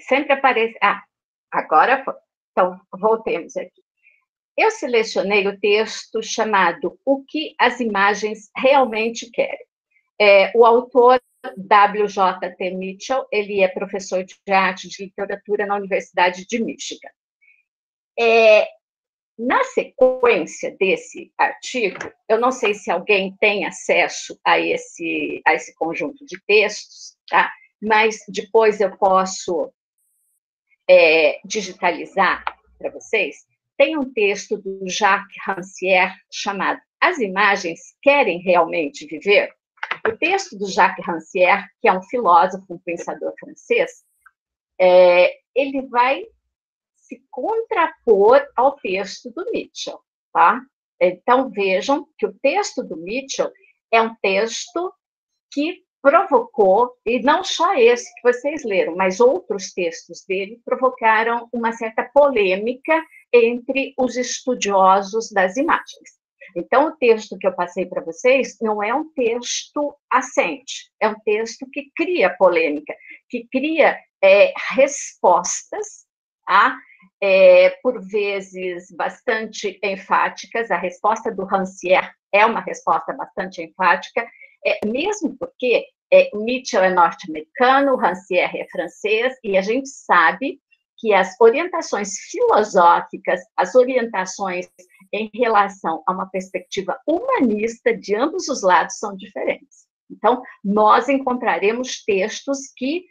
Sempre aparece. Agora foi. Então, voltemos aqui. Eu selecionei o texto chamado O que as imagens realmente querem. O autor W.J.T. Mitchell, ele é professor de arte e de literatura na Universidade de Michigan. Na sequência desse artigo, eu não sei se alguém tem acesso a esse conjunto de textos, tá? Mas depois eu posso digitalizar para vocês. Tem um texto do Jacques Rancière chamado As Imagens Querem Realmente Viver? O texto do Jacques Rancière, que é um filósofo, um pensador francês, ele vai se contrapor ao texto do Mitchell, tá? Então, vejam que o texto do Mitchell é um texto que provocou, e não só esse que vocês leram, mas outros textos dele provocaram uma certa polêmica entre os estudiosos das imagens. Então, o texto que eu passei para vocês não é um texto assente, é um texto que cria polêmica, que cria respostas, tá? Por vezes bastante enfáticas. A resposta do Rancière é uma resposta bastante enfática, mesmo porque Mitchell é norte-americano, Rancière é francês, e a gente sabe que as orientações filosóficas, as orientações em relação a uma perspectiva humanista de ambos os lados são diferentes. Então, nós encontraremos textos que,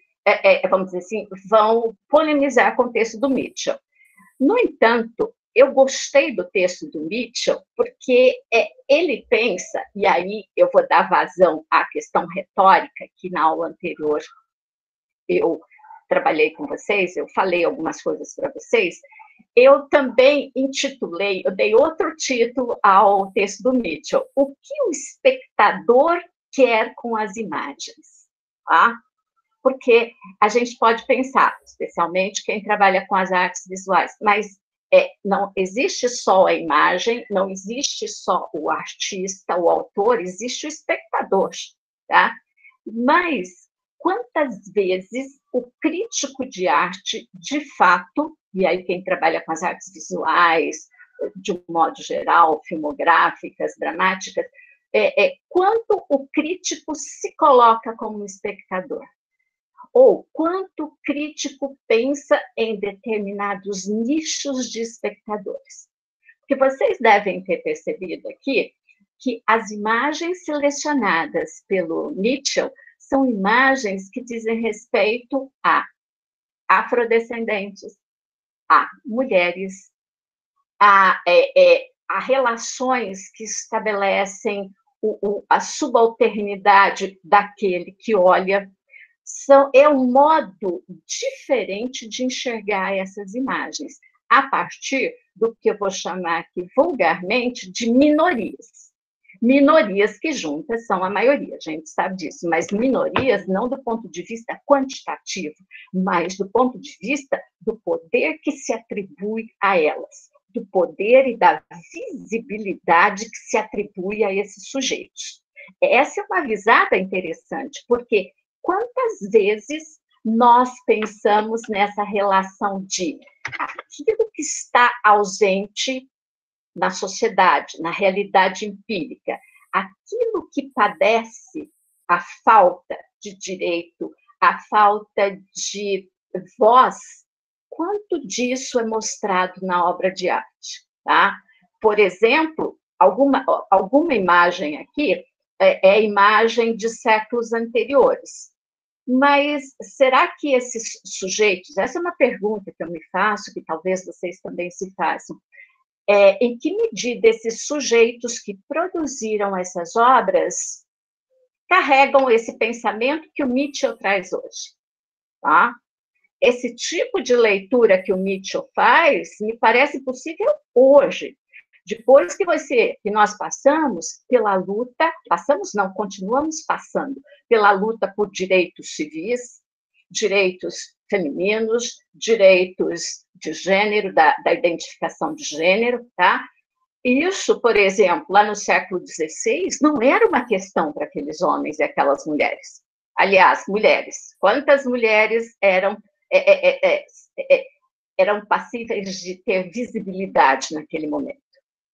vamos dizer assim, vão polemizar com o texto do Mitchell. No entanto, eu gostei do texto do Mitchell porque ele pensa, e aí eu vou dar vazão à questão retórica, que na aula anterior eu trabalhei com vocês, eu falei algumas coisas para vocês. Eu também intitulei, eu dei outro título ao texto do Mitchell: O que o espectador quer com as imagens? Tá? Porque a gente pode pensar, especialmente quem trabalha com as artes visuais, mas não existe só a imagem, não existe só o artista, o autor, existe o espectador, tá? Mas quantas vezes o crítico de arte, de fato, e aí quem trabalha com as artes visuais, de um modo geral, filmográficas, dramáticas, quanto o crítico se coloca como espectador? Ou quanto o crítico pensa em determinados nichos de espectadores? Porque vocês devem ter percebido aqui que as imagens selecionadas pelo Mitchell são imagens que dizem respeito a afrodescendentes, a mulheres, a relações que estabelecem a subalternidade daquele que olha. É um modo diferente de enxergar essas imagens, a partir do que eu vou chamar aqui vulgarmente de minorias. Minorias que juntas são a maioria, a gente sabe disso, mas minorias não do ponto de vista quantitativo, mas do ponto de vista do poder que se atribui a elas, do poder e da visibilidade que se atribui a esses sujeitos. Essa é uma visada interessante, porque quantas vezes nós pensamos nessa relação de aquilo que está ausente na sociedade, na realidade empírica, aquilo que padece a falta de direito, a falta de voz, quanto disso é mostrado na obra de arte, tá? Por exemplo, alguma imagem aqui é imagem de séculos anteriores. Mas será que esses sujeitos, essa é uma pergunta que eu me faço, que talvez vocês também se façam, em que medida esses sujeitos que produziram essas obras carregam esse pensamento que o Mitchell traz hoje? Tá? Esse tipo de leitura que o Mitchell faz me parece possível hoje, depois que nós passamos pela luta, continuamos passando pela luta por direitos civis, direitos femininos, direitos de gênero, da identificação de gênero, tá? Isso, por exemplo, lá no século XVI, não era uma questão para aqueles homens e aquelas mulheres. Aliás, mulheres. Quantas mulheres eram eram passíveis de ter visibilidade naquele momento.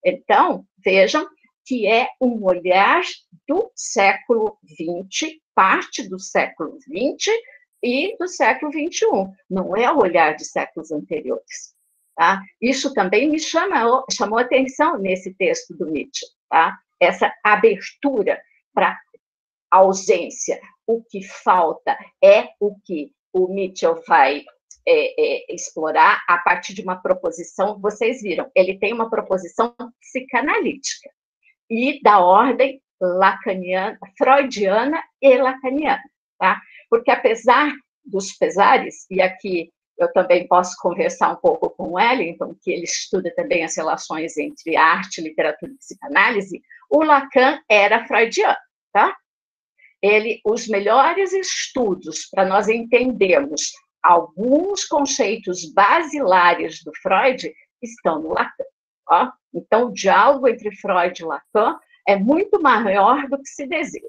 Então, vejam que é um olhar do século XX, parte do século XX e do século XXI, não é o olhar de séculos anteriores. Tá? Isso também me chamou atenção nesse texto do Mitchell, tá? Essa abertura para ausência. O que falta é o que o Mitchell vai explorar a partir de uma proposição, vocês viram, ele tem uma proposição psicanalítica e da ordem lacaniana, freudiana e lacaniana, tá? Porque apesar dos pesares, e aqui eu também posso conversar um pouco com o Wellington, que ele estuda também as relações entre arte, literatura e psicanálise, o Lacan era freudiano, tá? Os melhores estudos para nós entendermos alguns conceitos basilares do Freud estão no Lacan. Ó. Então, o diálogo entre Freud e Lacan é muito maior do que se deseja.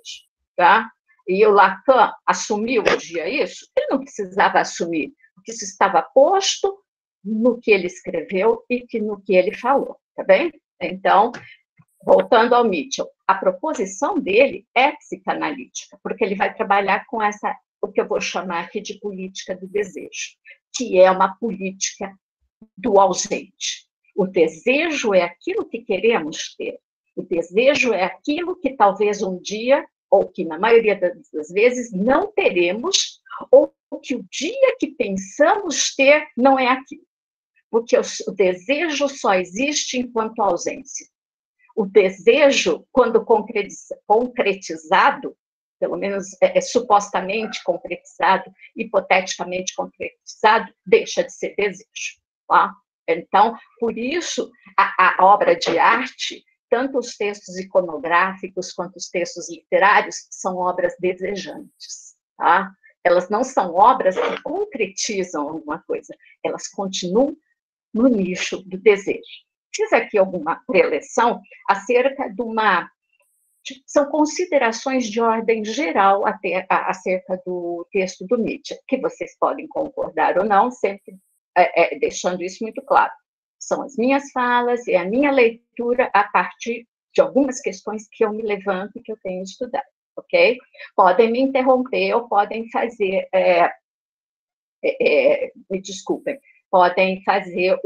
Tá? E o Lacan assumiu um dia isso? Ele não precisava assumir, porque isso estava posto no que ele escreveu e no que ele falou. Tá bem? Então, voltando ao Mitchell, a proposição dele é psicanalítica, porque ele vai trabalhar com o que eu vou chamar aqui de política do desejo, que é uma política do ausente. O desejo é aquilo que queremos ter. O desejo é aquilo que talvez um dia, ou que na maioria das vezes, não teremos, ou que o dia que pensamos ter não é aquilo. Porque o desejo só existe enquanto ausência. O desejo, quando concretizado, pelo menos supostamente concretizado, hipoteticamente concretizado, deixa de ser desejo. Tá? Então, por isso, a obra de arte, tanto os textos iconográficos quanto os textos literários, são obras desejantes. Tá? Elas não são obras que concretizam alguma coisa, elas continuam no nicho do desejo. Fiz aqui alguma preleção acerca de são considerações de ordem geral acerca do texto do Nietzsche, que vocês podem concordar ou não, sempre deixando isso muito claro. São as minhas falas e a minha leitura a partir de algumas questões que eu me levanto e que eu tenho estudado, ok? Podem me interromper ou podem fazer, me desculpem, podem fazer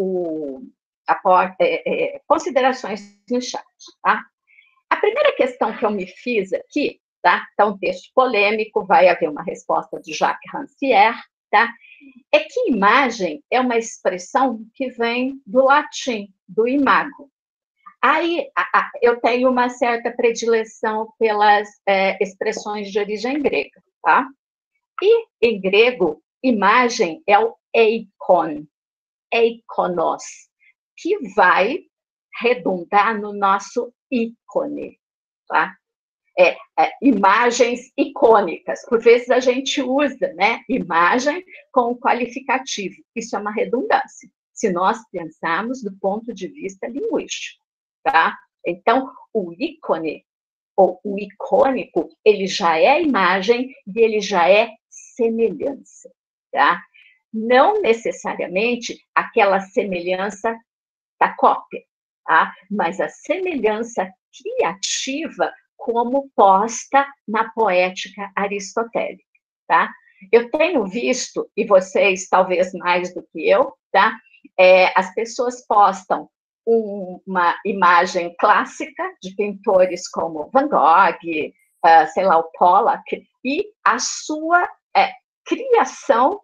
considerações no chat, tá? A primeira questão que eu me fiz aqui, tá? Tá um texto polêmico, vai haver uma resposta de Jacques Rancière, tá? É que imagem é uma expressão que vem do latim, do imago. Aí eu tenho uma certa predileção pelas expressões de origem grega, tá? E em grego, imagem é o eikon, eikonos, que vai redundar no nosso ícone, tá? Imagens icônicas. Por vezes a gente usa, né, imagem com qualificativo. Isso é uma redundância, se nós pensarmos do ponto de vista linguístico, tá? Então, o ícone ou o icônico, ele já é imagem e ele já é semelhança, tá? Não necessariamente aquela semelhança da cópia, tá? Mas a semelhança criativa como posta na poética aristotélica, tá? Eu tenho visto, e vocês talvez mais do que eu, tá? As pessoas postam uma imagem clássica de pintores como Van Gogh, sei lá, o Pollock, e a sua criação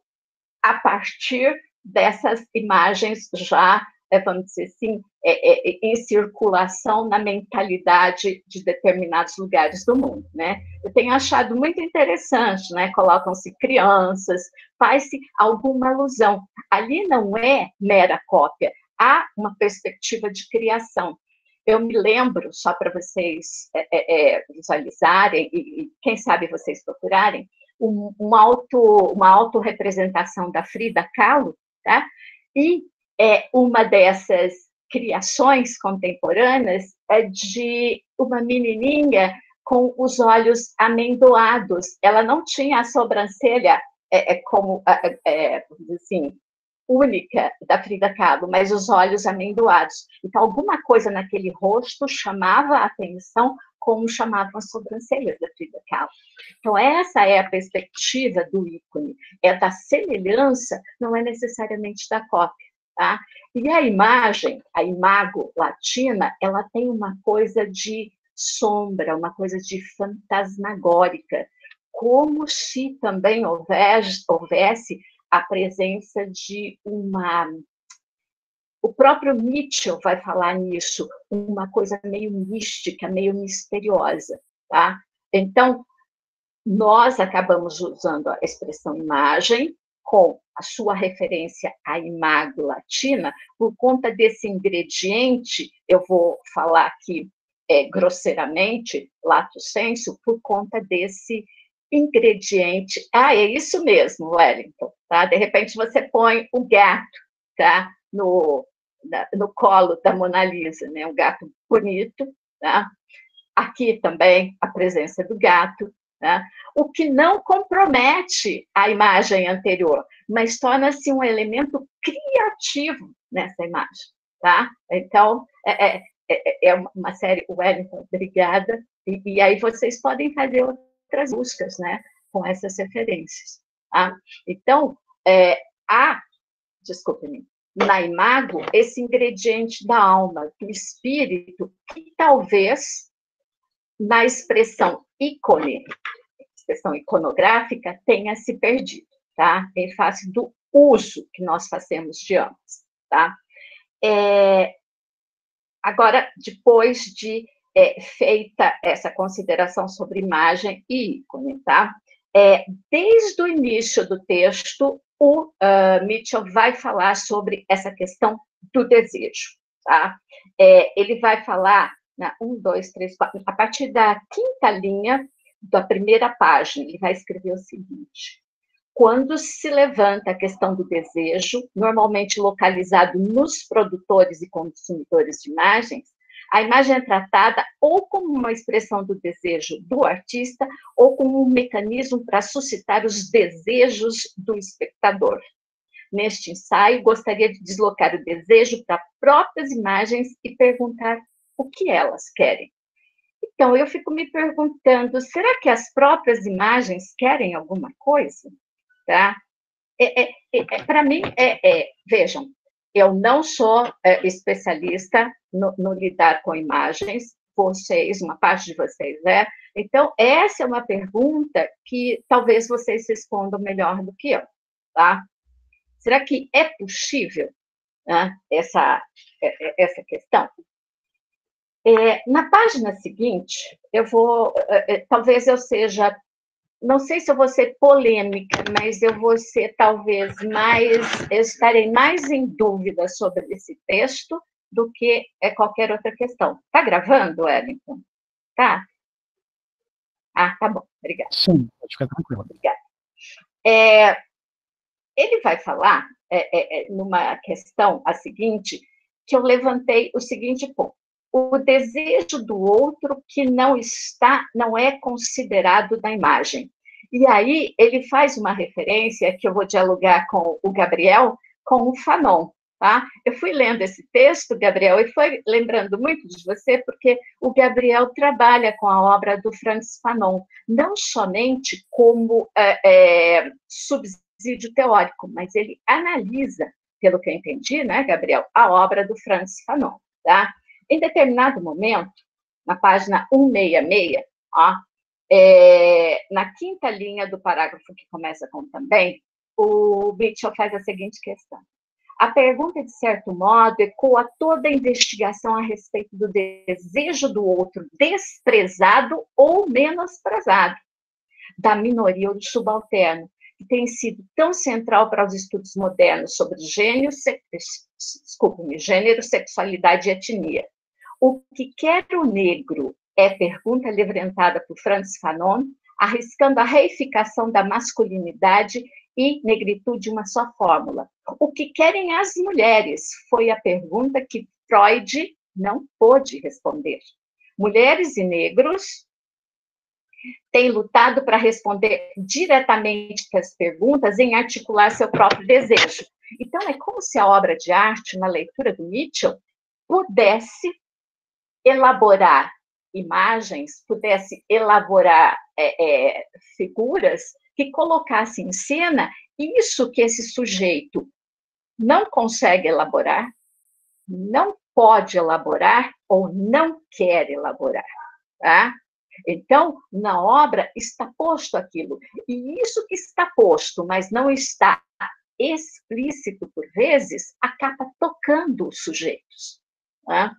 a partir dessas imagens já, vamos dizer assim, em circulação na mentalidade de determinados lugares do mundo, né? Eu tenho achado muito interessante, né? Colocam-se crianças, faz-se alguma alusão. Ali não é mera cópia, há uma perspectiva de criação. Eu me lembro, só para vocês visualizarem, e quem sabe vocês procurarem, uma autorrepresentação da Frida Kahlo, tá? E uma dessas criações contemporâneas é de uma menininha com os olhos amendoados. Ela não tinha a sobrancelha como, vamos dizer assim, única da Frida Kahlo, mas os olhos amendoados. Então, alguma coisa naquele rosto chamava a atenção, como chamavam as sobrancelhas da Frida Kahlo. Então, essa é a perspectiva do ícone, é da semelhança, não é necessariamente da cópia. Tá? E a imagem, a imago latina, ela tem uma coisa de sombra, uma coisa de fantasmagórica, como se também houvesse a presença de uma... O próprio Nietzsche vai falar nisso, uma coisa meio mística, meio misteriosa. Tá? Então, nós acabamos usando a expressão imagem com a sua referência à imago latina, por conta desse ingrediente, eu vou falar aqui grosseiramente, lato sensu, por conta desse ingrediente. É isso mesmo, Wellington. Tá? De repente você põe o gato, tá? no colo da Mona Lisa, né? Um gato bonito. Tá? Aqui também a presença do gato, né? O que não compromete a imagem anterior, mas torna-se um elemento criativo nessa imagem. Tá? Então, é uma série, Wellington, obrigada, e aí vocês podem fazer outras buscas, né, com essas referências. Tá? Então, desculpe-me, na imago, esse ingrediente da alma, do espírito, que talvez na expressão ícone, expressão iconográfica, tenha se perdido, tá? Em face do uso que nós fazemos de ambas, tá? Agora, depois de feita essa consideração sobre imagem e ícone, tá? Desde o início do texto, o Mitchell vai falar sobre essa questão do desejo, tá? Ele vai falar, 1, 2, 3, 4, a partir da quinta linha da primeira página, ele vai escrever o seguinte: quando se levanta a questão do desejo, normalmente localizado nos produtores e consumidores de imagens, a imagem é tratada ou como uma expressão do desejo do artista, ou como um mecanismo para suscitar os desejos do espectador. Neste ensaio, gostaria de deslocar o desejo para próprias imagens e perguntar o que elas querem. Então, eu fico me perguntando, será que as próprias imagens querem alguma coisa? Tá? Para mim, vejam, eu não sou especialista no lidar com imagens, vocês, uma parte de vocês é. Então, essa é uma pergunta que talvez vocês respondam melhor do que eu. Tá? Será que é possível, né, essa questão? Na página seguinte, eu vou, talvez eu seja, não sei se eu vou ser polêmica, mas eu vou ser talvez eu estarei mais em dúvida sobre esse texto do que qualquer outra questão. Está gravando, Wellington? Tá? Tá bom, obrigada. Sim, pode ficar tranquila. Obrigada. Ele vai falar, numa questão a seguinte, que eu levantei o seguinte ponto: o desejo do outro que não é considerado na imagem. E aí ele faz uma referência que eu vou dialogar com o Gabriel, com o Fanon. Tá? Eu fui lendo esse texto, Gabriel, e foi lembrando muito de você, porque o Gabriel trabalha com a obra do Frantz Fanon, não somente como subsídio teórico, mas ele analisa, pelo que eu entendi, né, Gabriel, a obra do Frantz Fanon. Tá? Em determinado momento, na página 166, na quinta linha do parágrafo que começa com também, o Mitchell faz a seguinte questão: a pergunta, de certo modo, ecoa toda a investigação a respeito do desejo do outro desprezado ou menosprezado, da minoria ou do subalterno, que tem sido tão central para os estudos modernos sobre gênero, sexualidade e etnia. O que quer o negro é pergunta levantada por Frantz Fanon, arriscando a reificação da masculinidade e negritude uma só fórmula. O que querem as mulheres foi a pergunta que Freud não pôde responder. Mulheres e negros tem lutado para responder diretamente às perguntas em articular seu próprio desejo. Então, é como se a obra de arte, na leitura do Mitchell, pudesse elaborar imagens, pudesse elaborar figuras que colocassem em cena isso que esse sujeito não consegue elaborar, não pode elaborar ou não quer elaborar, tá? Então, na obra está posto aquilo. E isso que está posto, mas não está explícito por vezes, acaba tocando os sujeitos. Tá?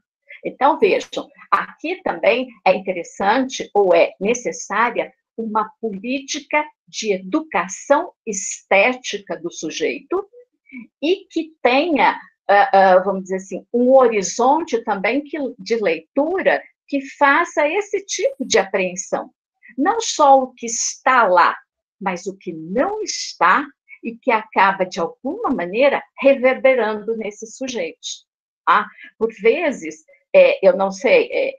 Então, vejam, aqui também é interessante ou é necessária uma política de educação estética do sujeito e que tenha, vamos dizer assim, um horizonte também de leitura que faça esse tipo de apreensão. Não só o que está lá, mas o que não está e que acaba, de alguma maneira, reverberando nesses sujeitos. Tá? Por vezes, eu não sei,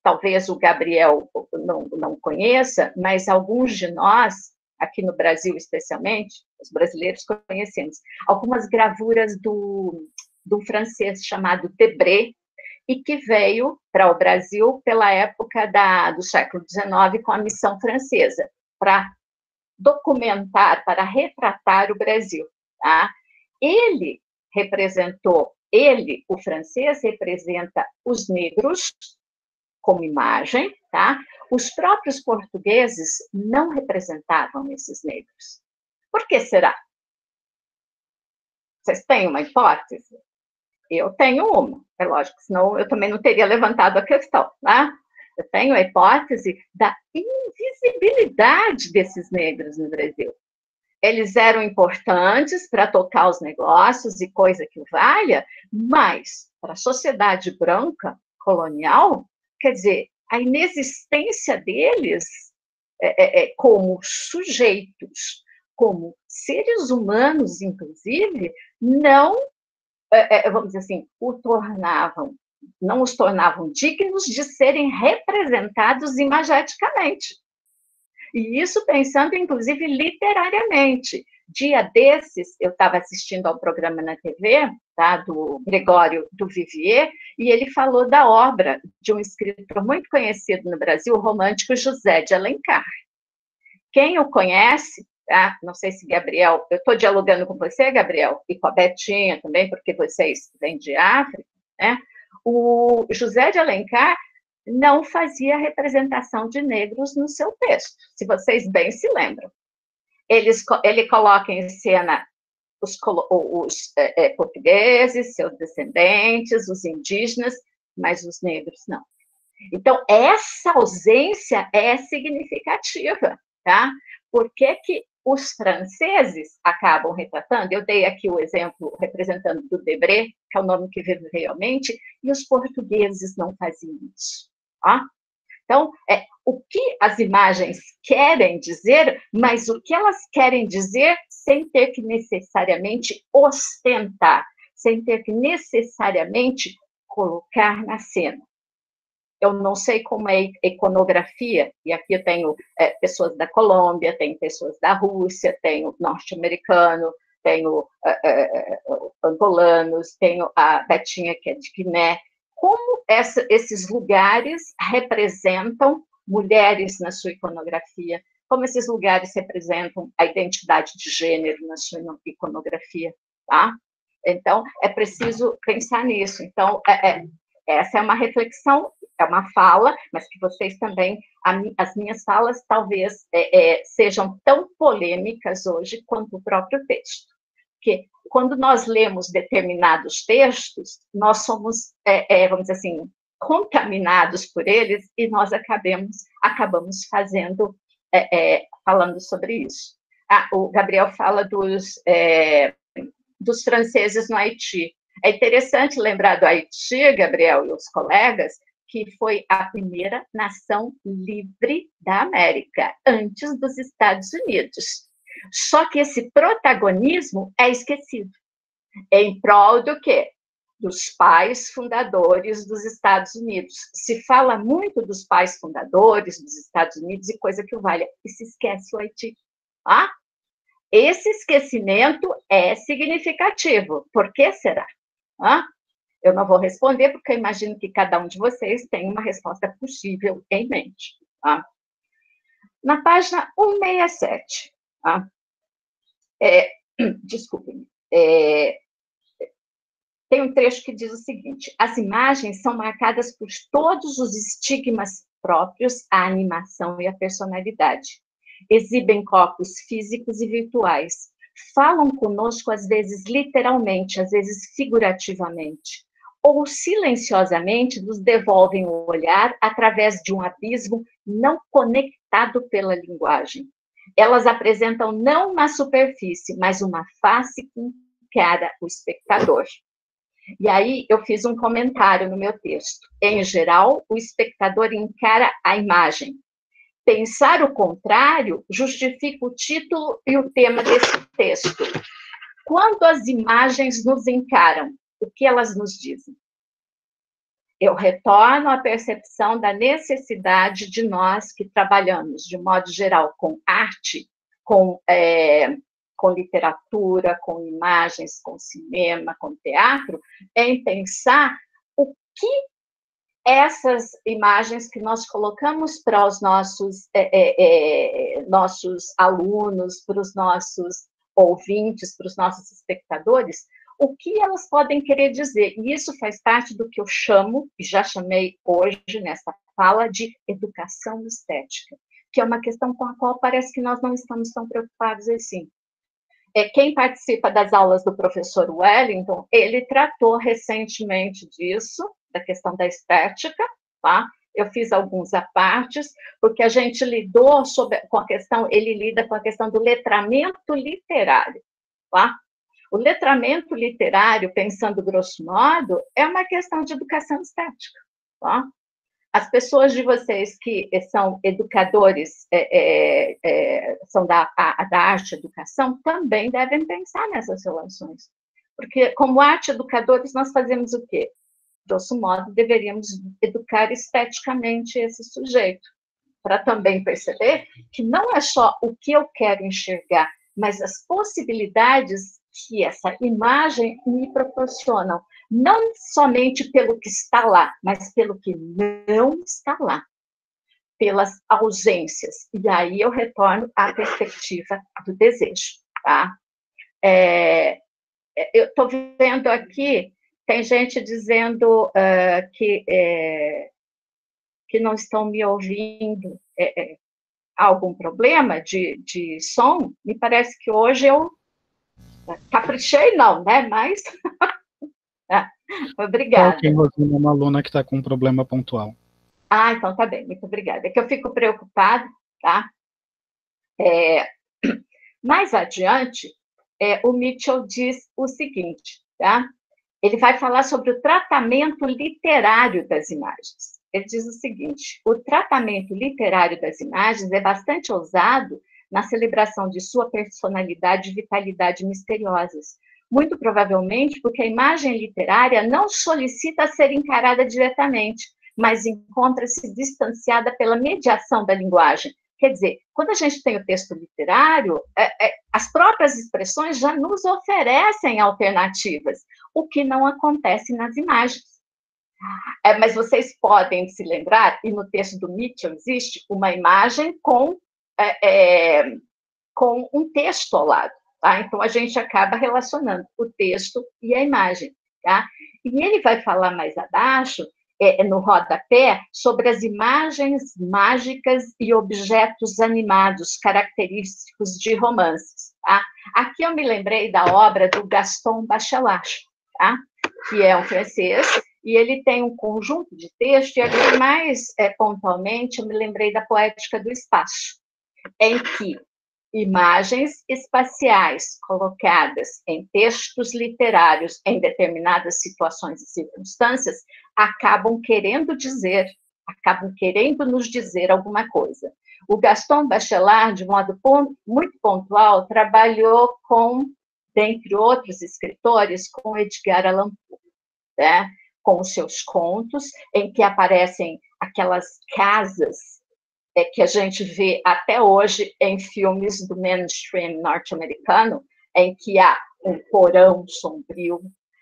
talvez o Gabriel não conheça, mas alguns de nós, aqui no Brasil especialmente, os brasileiros conhecemos, algumas gravuras do francês chamado Debré, e que veio para o Brasil pela época do século XIX com a missão francesa, para documentar, para retratar o Brasil. Tá? O francês, representa os negros como imagem, tá? Os próprios portugueses não representavam esses negros. Por que será? Vocês têm uma hipótese? Eu tenho uma, é lógico, senão eu também não teria levantado a questão, né? Eu tenho a hipótese da invisibilidade desses negros no Brasil. Eles eram importantes para tocar os negócios e coisa que valha, mas para a sociedade branca colonial, quer dizer, a inexistência deles como sujeitos, como seres humanos, inclusive, não, vamos dizer assim, não os tornavam dignos de serem representados imageticamente. E isso pensando, inclusive, literariamente. Dia desses, eu estava assistindo ao programa na TV, tá, do Gregório do Vivier, e ele falou da obra de um escritor muito conhecido no Brasil, o romântico José de Alencar. Quem o conhece, tá, não sei se Gabriel, eu estou dialogando com você, Gabriel, e com a Betinha também, porque vocês vêm de África, né? O José de Alencar não fazia representação de negros no seu texto, se vocês bem se lembram. Ele coloca em cena os portugueses, seus descendentes, os indígenas, mas os negros não. Então, essa ausência é significativa, tá? Por que os franceses acabam retratando? Eu dei aqui o exemplo representando do Debré, que é o nome que veio realmente, e os portugueses não faziam isso. Tá? Então, o que as imagens querem dizer, mas o que elas querem dizer sem ter que necessariamente ostentar, sem ter que necessariamente colocar na cena. Eu não sei como é iconografia, e aqui eu tenho pessoas da Colômbia, tenho pessoas da Rússia, tenho norte-americano, tenho angolanos, tenho a Betinha, que é de Guiné. Como esses lugares representam mulheres na sua iconografia, como esses lugares representam a identidade de gênero na sua iconografia, tá? Então, é preciso pensar nisso. Então, essa é uma reflexão, é uma fala, mas que vocês também, as minhas falas talvez sejam tão polêmicas hoje quanto o próprio texto. Porque quando nós lemos determinados textos, nós somos, vamos dizer assim, contaminados por eles e nós acabamos falando sobre isso. O Gabriel fala dos franceses no Haiti. É interessante lembrar do Haiti, Gabriel e os colegas, que foi a primeira nação livre da América, antes dos Estados Unidos. Só que esse protagonismo é esquecido. Em prol do quê? dos pais fundadores dos Estados Unidos. Se fala muito dos pais fundadores dos Estados Unidos e coisa que o valha, e se esquece o Haiti. Ah, esse esquecimento é significativo. Por que será? Ah, eu não vou responder, porque eu imagino que cada um de vocês tem uma resposta possível em mente. Ah. Na página 167, ah, desculpe-me, tem um trecho que diz o seguinte: as imagens são marcadas por todos os estigmas próprios à animação e à personalidade. Exibem corpos físicos e virtuais. Falam conosco, às vezes literalmente, às vezes figurativamente. Ou silenciosamente nos devolvem o olhar através de um abismo não conectado pela linguagem. Elas apresentam não uma superfície, mas uma face que encara o espectador. E aí eu fiz um comentário no meu texto. Em geral, o espectador encara a imagem. Pensar o contrário justifica o título e o tema desse texto. Quando as imagens nos encaram, o que elas nos dizem? Eu retorno à percepção da necessidade de nós que trabalhamos, de modo geral, com arte, com literatura, com imagens, com cinema, com teatro, em pensar o que essas imagens que nós colocamos para os nossos alunos, para os nossos ouvintes, para os nossos espectadores, o que elas podem querer dizer. E isso faz parte do que eu chamo, e já chamei hoje nessa fala, de educação estética, que é uma questão com a qual parece que nós não estamos tão preocupados assim. Quem participa das aulas do professor Wellington, ele tratou recentemente disso, da questão da estética, tá? Eu fiz alguns apartes, porque a gente lidou com a questão, ele lida com a questão do letramento literário, tá? O letramento literário, pensando grosso modo, é uma questão de educação estética, tá? As pessoas de vocês que são educadores, são da arte e educação, também devem pensar nessas relações. Porque, como arte educadores, nós fazemos o quê? Grosso modo, deveríamos educar esteticamente esse sujeito, para também perceber que não é só o que eu quero enxergar, mas as possibilidades que essa imagem me proporcionam. Não somente pelo que está lá, mas pelo que não está lá, pelas ausências. E aí eu retorno à perspectiva do desejo. Tá? Eu estou vendo aqui, tem gente dizendo que não estão me ouvindo. Há algum problema de som? Me parece que hoje eu caprichei, não, né? Mas... Obrigada. Ok, Rosina, uma aluna que está com um problema pontual. Então tá bem, muito obrigada. É que eu fico preocupada, tá? Mais adiante, o Mitchell diz o seguinte, tá? Ele vai falar sobre o tratamento literário das imagens. Ele diz o seguinte: o tratamento literário das imagens é bastante ousado na celebração de sua personalidade e vitalidade misteriosas. Muito provavelmente porque a imagem literária não solicita ser encarada diretamente, mas encontra-se distanciada pela mediação da linguagem. Quer dizer, quando a gente tem o texto literário, as próprias expressões já nos oferecem alternativas, o que não acontece nas imagens. Mas vocês podem se lembrar, e no texto do Mitchell existe uma imagem com um texto ao lado. Tá? Então, a gente acaba relacionando o texto e a imagem. Tá? E ele vai falar mais abaixo, no rodapé, sobre as imagens mágicas e objetos animados, característicos de romances. Tá? Aqui eu me lembrei da obra do Gaston Bachelard, tá? Que é um francês, e ele tem um conjunto de textos, e aqui mais pontualmente eu me lembrei da Poética do Espaço, em que imagens espaciais colocadas em textos literários em determinadas situações e circunstâncias acabam querendo nos dizer alguma coisa. O Gaston Bachelard, de modo muito pontual, trabalhou com, dentre outros escritores, com Edgar Allan Poe. né, com os seus contos, em que aparecem aquelas casas que a gente vê até hoje em filmes do mainstream norte-americano, em que há um porão sombrio,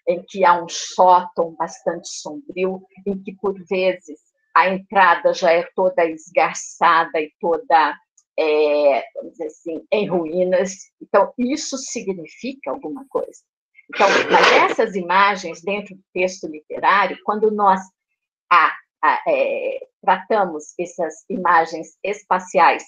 em que há um sótão bastante sombrio, em que, por vezes, a entrada já é toda esgarçada e toda, vamos dizer assim, em ruínas. Então, isso significa alguma coisa. Então, mas essas imagens dentro do texto literário, quando nós tratamos essas imagens espaciais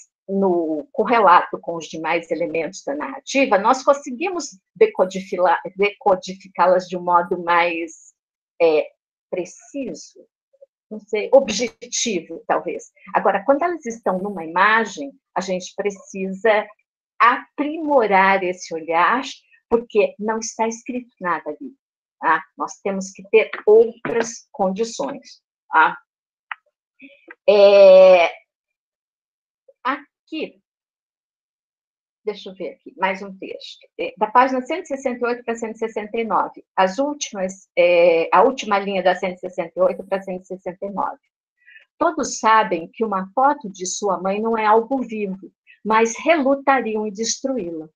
correlato com os demais elementos da narrativa, nós conseguimos decodificá-las de um modo mais preciso, não sei, objetivo, talvez. Agora, quando elas estão numa imagem, a gente precisa aprimorar esse olhar, porque não está escrito nada ali. Tá? Nós temos que ter outras condições. Tá? Aqui, deixa eu ver aqui, mais um texto. Da página 168 para 169, a última linha da 168 para 169. Todos sabem que uma foto de sua mãe não é algo vivo, mas relutariam em destruí-la.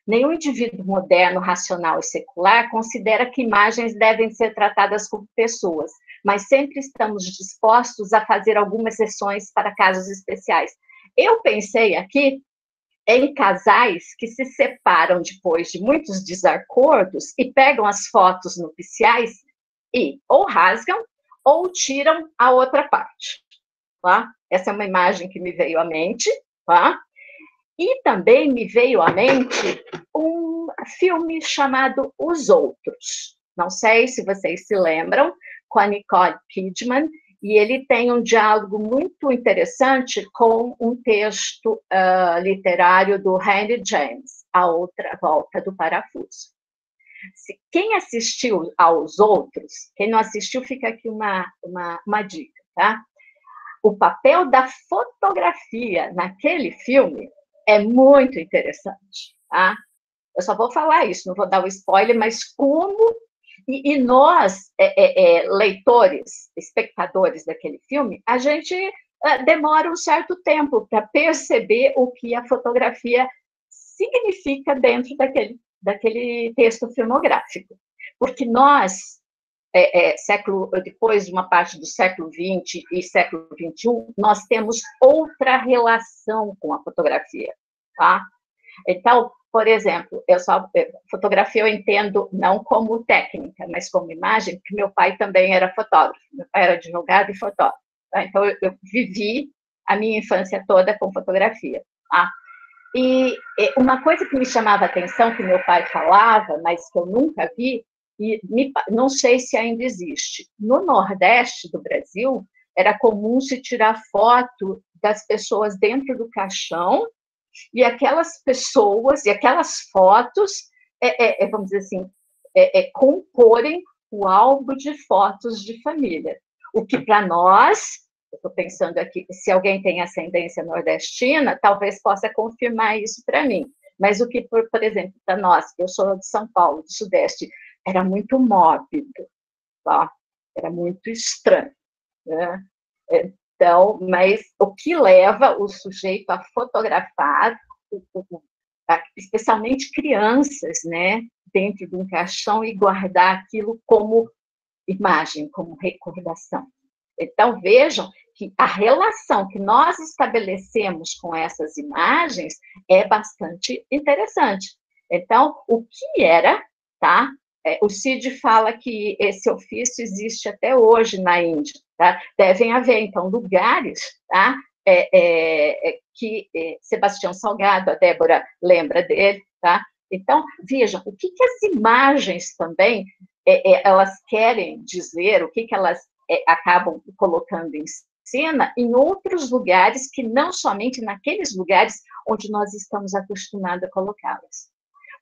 Nenhum indivíduo moderno, racional e secular considera que imagens devem ser tratadas como pessoas, mas sempre estamos dispostos a fazer algumas exceções para casos especiais. Eu pensei aqui em casais que se separam depois de muitos desacordos e pegam as fotos nupciais e ou rasgam ou tiram a outra parte. Tá? Essa é uma imagem que me veio à mente, tá? E também me veio à mente um filme chamado Os Outros. Não sei se vocês se lembram, com a Nicole Kidman, e ele tem um diálogo muito interessante com um texto literário do Henry James, A Outra Volta do Parafuso. Quem assistiu aos Outros, quem não assistiu, fica aqui uma dica, tá? O papel da fotografia naquele filme é muito interessante, tá? Eu só vou falar isso, não vou dar o spoiler, mas como... E nós, leitores, espectadores daquele filme, a gente demora um certo tempo para perceber o que a fotografia significa dentro daquele texto filmográfico. Porque nós, depois de uma parte do século XX e século XXI, nós temos outra relação com a fotografia, tá? Então, por exemplo, fotografia eu entendo não como técnica, mas como imagem, porque meu pai também era fotógrafo, meu pai era advogado e fotógrafo. Tá? Então, eu vivi a minha infância toda com fotografia. Tá? E uma coisa que me chamava a atenção, que meu pai falava, mas que eu nunca vi, e não sei se ainda existe. No Nordeste do Brasil, era comum se tirar foto das pessoas dentro do caixão, e aquelas pessoas, e aquelas fotos, vamos dizer assim, comporem o álbum de fotos de família. O que para nós, eu estou pensando aqui, se alguém tem ascendência nordestina, talvez possa confirmar isso para mim. Mas o que, por exemplo, para nós, eu sou de São Paulo, do Sudeste, era muito mórbido, tá? Era muito estranho, né? Então, mas o que leva o sujeito a fotografar, especialmente crianças, né, dentro de um caixão e guardar aquilo como imagem, como recordação. Então, vejam que a relação que nós estabelecemos com essas imagens é bastante interessante. Então, o que era, tá? O Cid fala que esse ofício existe até hoje na Índia. Tá? Devem haver, então, lugares, tá? Que Sebastião Salgado, a Débora lembra dele. Tá? Então, vejam, o que as imagens também elas querem dizer, o que elas acabam colocando em cena em outros lugares que não somente naqueles lugares onde nós estamos acostumados a colocá-las.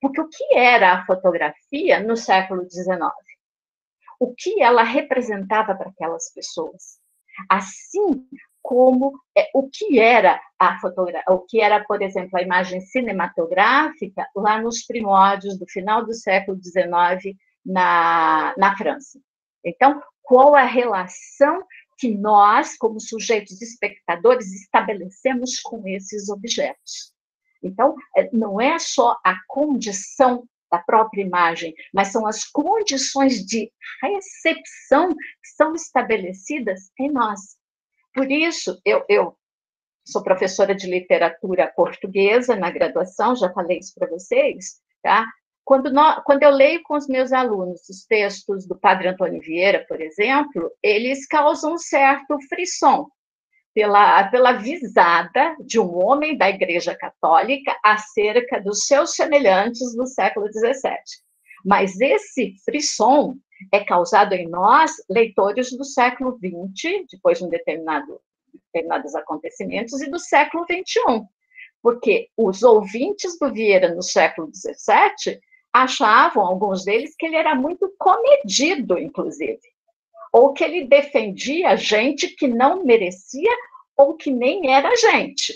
Porque o que era a fotografia no século XIX? O que ela representava para aquelas pessoas? Assim como o que era a fotografia, o que era, por exemplo, a imagem cinematográfica lá nos primórdios do final do século XIX na França. Então, qual a relação que nós, como sujeitos espectadores, estabelecemos com esses objetos? Então, não é só a condição da própria imagem, mas são as condições de recepção que são estabelecidas em nós. Por isso, eu sou professora de literatura portuguesa na graduação, já falei isso para vocês, tá? Quando eu leio com os meus alunos os textos do Padre Antônio Vieira, por exemplo, eles causam um certo frisson pela visada de um homem da Igreja Católica acerca dos seus semelhantes do século XVII. Mas esse frisson é causado em nós, leitores do século XX, depois de determinados acontecimentos, e do século XXI. Porque os ouvintes do Vieira no século XVII achavam, alguns deles, que ele era muito comedido, inclusive, ou que ele defendia gente que não merecia ou que nem era gente.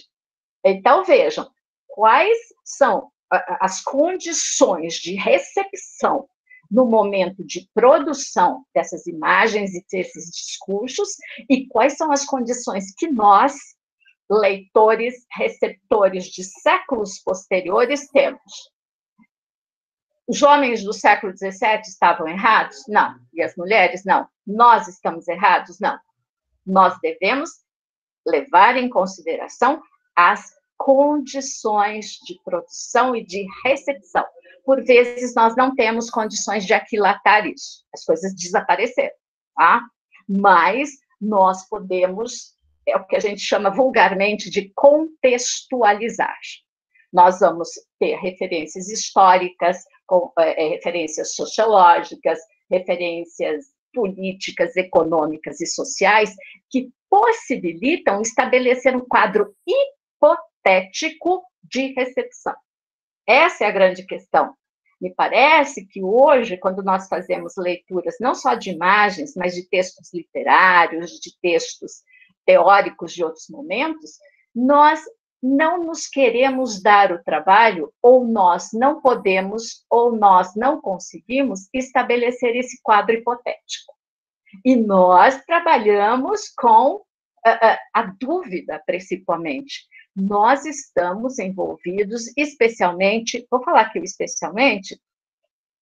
Então, vejam, quais são as condições de recepção no momento de produção dessas imagens e desses discursos, e quais são as condições que nós, leitores, receptores de séculos posteriores, temos. Os homens do século XVII estavam errados? Não. E as mulheres? Não. Nós estamos errados? Não. Nós devemos levar em consideração as condições de produção e de recepção. Por vezes, nós não temos condições de aquilatar isso. As coisas desapareceram, tá? Mas nós podemos, é o que a gente chama vulgarmente de contextualizar. Nós vamos ter referências históricas, referências sociológicas, referências políticas, econômicas e sociais, que possibilitam estabelecer um quadro hipotético de recepção. Essa é a grande questão. Me parece que hoje, quando nós fazemos leituras não só de imagens, mas de textos literários, de textos teóricos de outros momentos, nós não nos queremos dar o trabalho, ou nós não podemos, ou nós não conseguimos estabelecer esse quadro hipotético. E nós trabalhamos com a dúvida, principalmente. Nós estamos envolvidos, especialmente, vou falar aqui especialmente,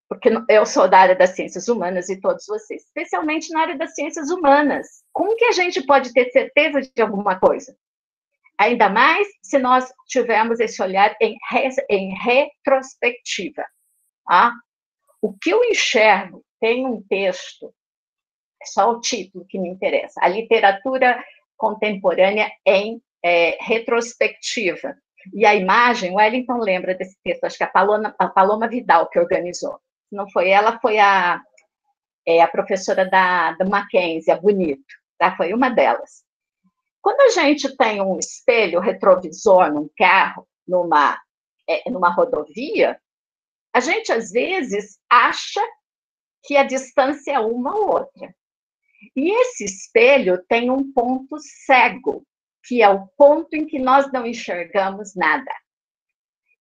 porque eu sou da área das ciências humanas e todos vocês, especialmente na área das ciências humanas. Como que a gente pode ter certeza de alguma coisa? Ainda mais se nós tivermos esse olhar em retrospectiva. Tá? O que eu enxergo, tem um texto, é só o título que me interessa, A Literatura Contemporânea em Retrospectiva. E a imagem, o Wellington lembra desse texto, acho que a Paloma Vidal que organizou. Não foi ela, foi a professora da Mackenzie, a Bonito, tá? Foi uma delas. Quando a gente tem um espelho retrovisor num carro, numa rodovia, a gente, às vezes, acha que a distância é uma ou outra. E esse espelho tem um ponto cego, que é o ponto em que nós não enxergamos nada.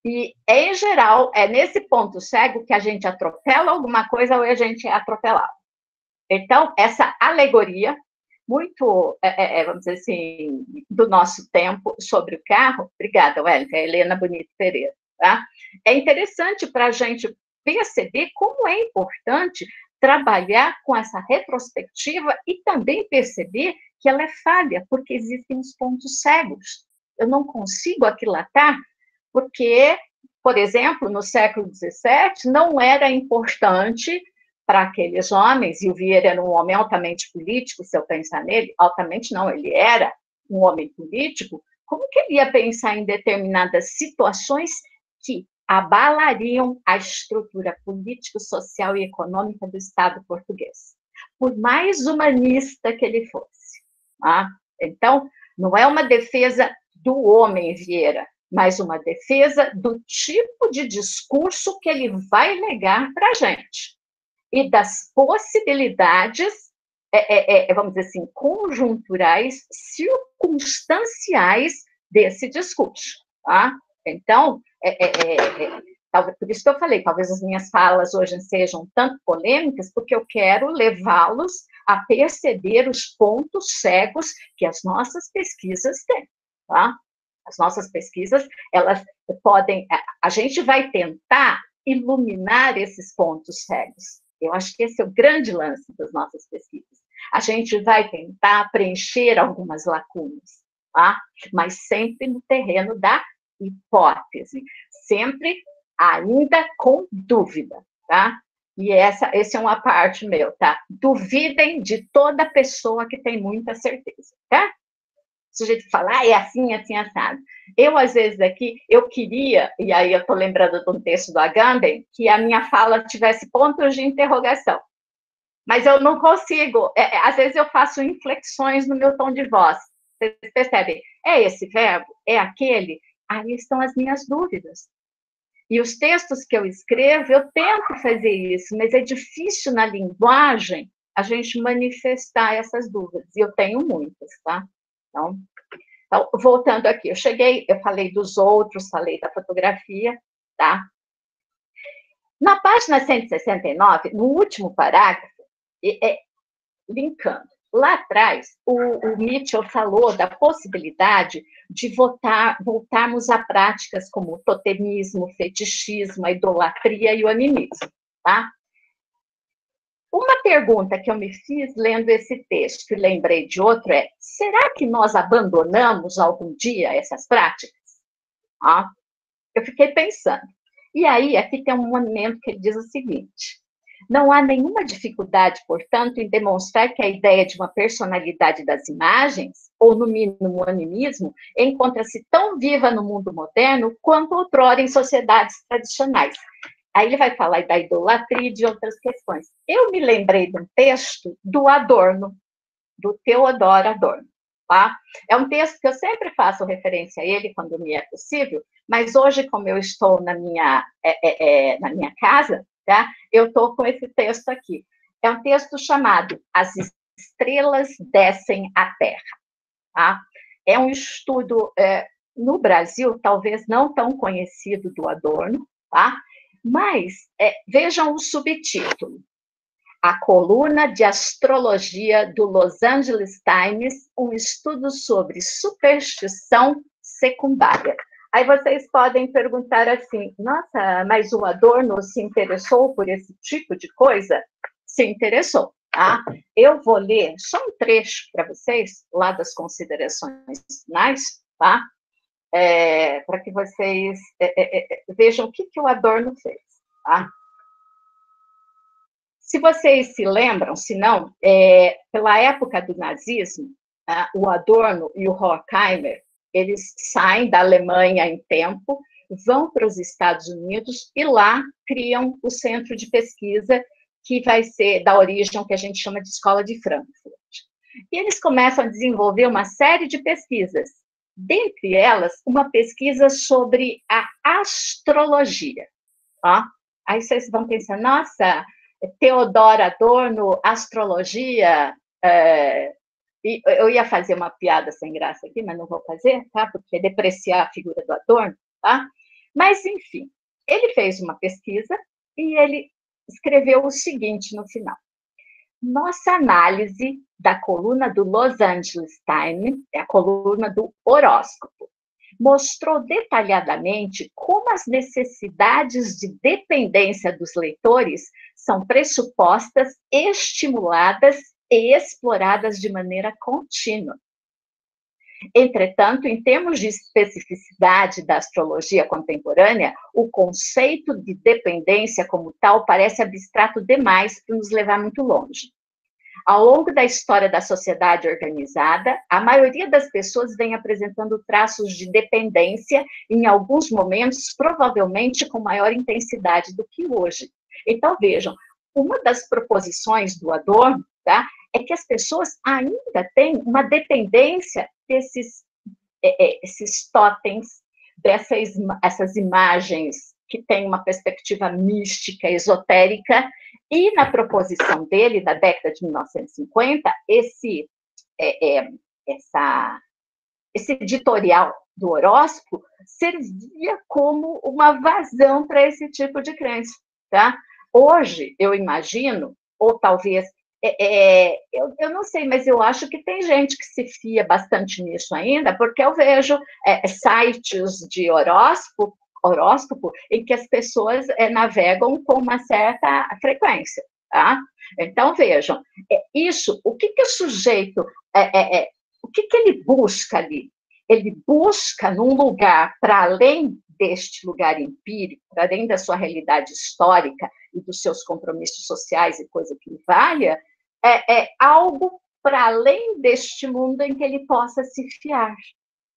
E, em geral, é nesse ponto cego que a gente atropela alguma coisa ou a gente é atropelado. Então, essa alegoria muito, vamos dizer assim, do nosso tempo sobre o carro. Obrigada, Wellington, Helena Bonito Pereira. Tá? É interessante para a gente perceber como é importante trabalhar com essa retrospectiva e também perceber que ela é falha, porque existem os pontos cegos. Eu não consigo aquilatar, porque, por exemplo, no século XVII, não era importante para aqueles homens, e o Vieira era um homem altamente político, se eu pensar nele, altamente não, ele era um homem político, como que ele ia pensar em determinadas situações que abalariam a estrutura político, social e econômica do Estado português, por mais humanista que ele fosse. Tá? Então, não é uma defesa do homem Vieira, mas uma defesa do tipo de discurso que ele vai legar para a gente. E das possibilidades, vamos dizer assim, conjunturais, circunstanciais desse discurso. Tá? Então, por isso que eu falei, talvez as minhas falas hoje sejam tanto polêmicas, porque eu quero levá-los a perceber os pontos cegos que as nossas pesquisas têm, tá? As nossas pesquisas, elas podem, a gente vai tentar iluminar esses pontos cegos. Eu acho que esse é o grande lance das nossas pesquisas. A gente vai tentar preencher algumas lacunas, tá? Mas sempre no terreno da hipótese, sempre ainda com dúvida, tá? E esse é uma parte meu, tá? Duvidem de toda pessoa que tem muita certeza, tá? O sujeito fala, é assim, assim, assado. Eu, às vezes, aqui, eu queria, e aí eu estou lembrando de um texto do Agamben, que a minha fala tivesse pontos de interrogação. Mas eu não consigo. Às vezes eu faço inflexões no meu tom de voz. Vocês percebem? É esse verbo? É aquele? Aí estão as minhas dúvidas. E os textos que eu escrevo, eu tento fazer isso, mas é difícil na linguagem a gente manifestar essas dúvidas. E eu tenho muitas, tá? Então, voltando aqui, eu falei dos outros, falei da fotografia, tá? Na página 169, no último parágrafo, linkando, lá atrás, o Mitchell falou da possibilidade de voltarmos a práticas como o totemismo, o fetichismo, a idolatria e o animismo, tá? Uma pergunta que eu me fiz lendo esse texto e lembrei de outro é: será que nós abandonamos algum dia essas práticas? Ah, eu fiquei pensando. E aí, aqui tem um momento que ele diz o seguinte: não há nenhuma dificuldade, portanto, em demonstrar que a ideia de uma personalidade das imagens, ou no mínimo o animismo, encontra-se tão viva no mundo moderno quanto outrora em sociedades tradicionais. Aí ele vai falar da idolatria e de outras questões. Eu me lembrei de um texto do Adorno, do Theodor Adorno. Tá? É um texto que eu sempre faço referência a ele quando me é possível, mas hoje, como eu estou na minha casa, tá? Eu estou com esse texto aqui. É um texto chamado As Estrelas Descem à Terra. Tá? É um estudo, no Brasil, talvez não tão conhecido do Adorno, tá? Mas vejam o subtítulo: A coluna de astrologia do Los Angeles Times, um estudo sobre superstição secundária. Aí vocês podem perguntar assim: nossa, mas o Adorno se interessou por esse tipo de coisa? Se interessou, tá? Eu vou ler só um trecho para vocês, lá das considerações finais, tá? Para que vocês vejam o que o Adorno fez, tá? Se vocês se lembram, se não, pela época do nazismo, o Adorno e o Horkheimer, eles saem da Alemanha em tempo, vão para os Estados Unidos e lá criam o centro de pesquisa que vai ser da origem que a gente chama de Escola de Frankfurt. E eles começam a desenvolver uma série de pesquisas, dentre elas, uma pesquisa sobre a astrologia. Ó, aí vocês vão pensar, nossa, Theodor Adorno, astrologia, e eu ia fazer uma piada sem graça aqui, mas não vou fazer, tá? Porque depreciar a figura do Adorno, tá? Mas, enfim, ele fez uma pesquisa e ele escreveu o seguinte no final: nossa análise da coluna do Los Angeles Times, é a coluna do horóscopo, mostrou detalhadamente como as necessidades de dependência dos leitores são pressupostas, estimuladas e exploradas de maneira contínua. Entretanto, em termos de especificidade da astrologia contemporânea, o conceito de dependência como tal parece abstrato demais para nos levar muito longe. Ao longo da história da sociedade organizada, a maioria das pessoas vem apresentando traços de dependência, em alguns momentos, provavelmente com maior intensidade do que hoje. Então, vejam, uma das proposições do Adorno, tá, é que as pessoas ainda têm uma dependência desses esses totens, essas imagens que têm uma perspectiva mística, esotérica, e na proposição dele, da década de 1950, esse editorial do horóscopo servia como uma vazão para esse tipo de crença, tá? Hoje, eu imagino, ou talvez, eu não sei, mas eu acho que tem gente que se fia bastante nisso ainda, porque eu vejo sites de horóscopo em que as pessoas navegam com uma certa frequência, tá? Então, vejam, isso, o que o sujeito, o que ele busca ali? Ele busca num lugar para além deste lugar empírico, para além da sua realidade histórica e dos seus compromissos sociais e coisa que valha, algo para além deste mundo em que ele possa se fiar.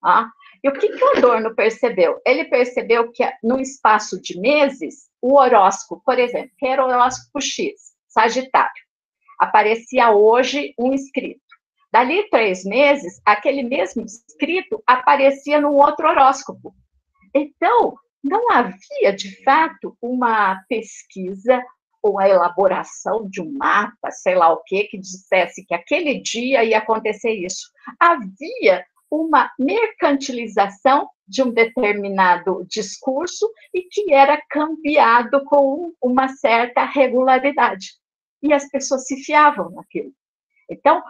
Tá? E o que o Adorno percebeu? Ele percebeu que, num espaço de meses, o horóscopo, por exemplo, que era o horóscopo X, Sagitário, aparecia hoje um escrito. Dali 3 meses, aquele mesmo escrito aparecia num outro horóscopo. Então, não havia, de fato, uma pesquisa ou a elaboração de um mapa, sei lá o quê, que dissesse que aquele dia ia acontecer isso. Havia uma mercantilização de um determinado discurso e que era cambiado com uma certa regularidade. E as pessoas se fiavam naquilo. Então,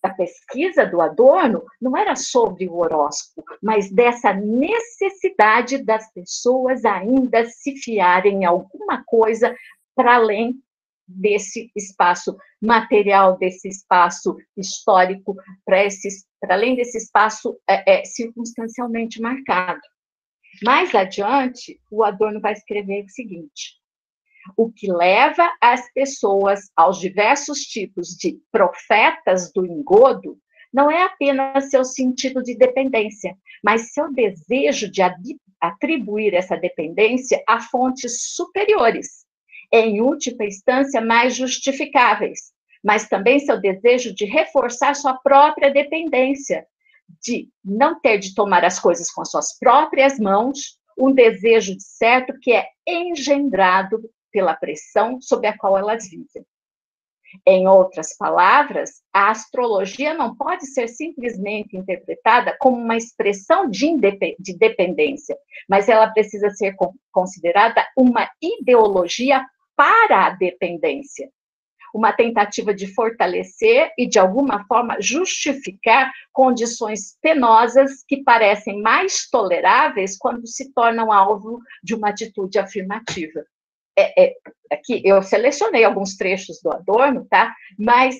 a pesquisa do Adorno não era sobre o horóscopo, mas dessa necessidade das pessoas ainda se fiarem em alguma coisa para além desse espaço material, desse espaço histórico, para além desse espaço circunstancialmente marcado. Mais adiante, o Adorno vai escrever o seguinte: o que leva as pessoas aos diversos tipos de profetas do engodo não é apenas seu sentido de dependência, mas seu desejo de atribuir essa dependência a fontes superiores, em última instância mais justificáveis, mas também seu desejo de reforçar sua própria dependência, de não ter de tomar as coisas com suas próprias mãos, um desejo de certo que é engendrado pela pressão sob a qual elas vivem. Em outras palavras, a astrologia não pode ser simplesmente interpretada como uma expressão de dependência, mas ela precisa ser considerada uma ideologia para a dependência, uma tentativa de fortalecer e, de alguma forma, justificar condições penosas que parecem mais toleráveis quando se tornam alvo de uma atitude afirmativa. Aqui eu selecionei alguns trechos do Adorno, tá? Mas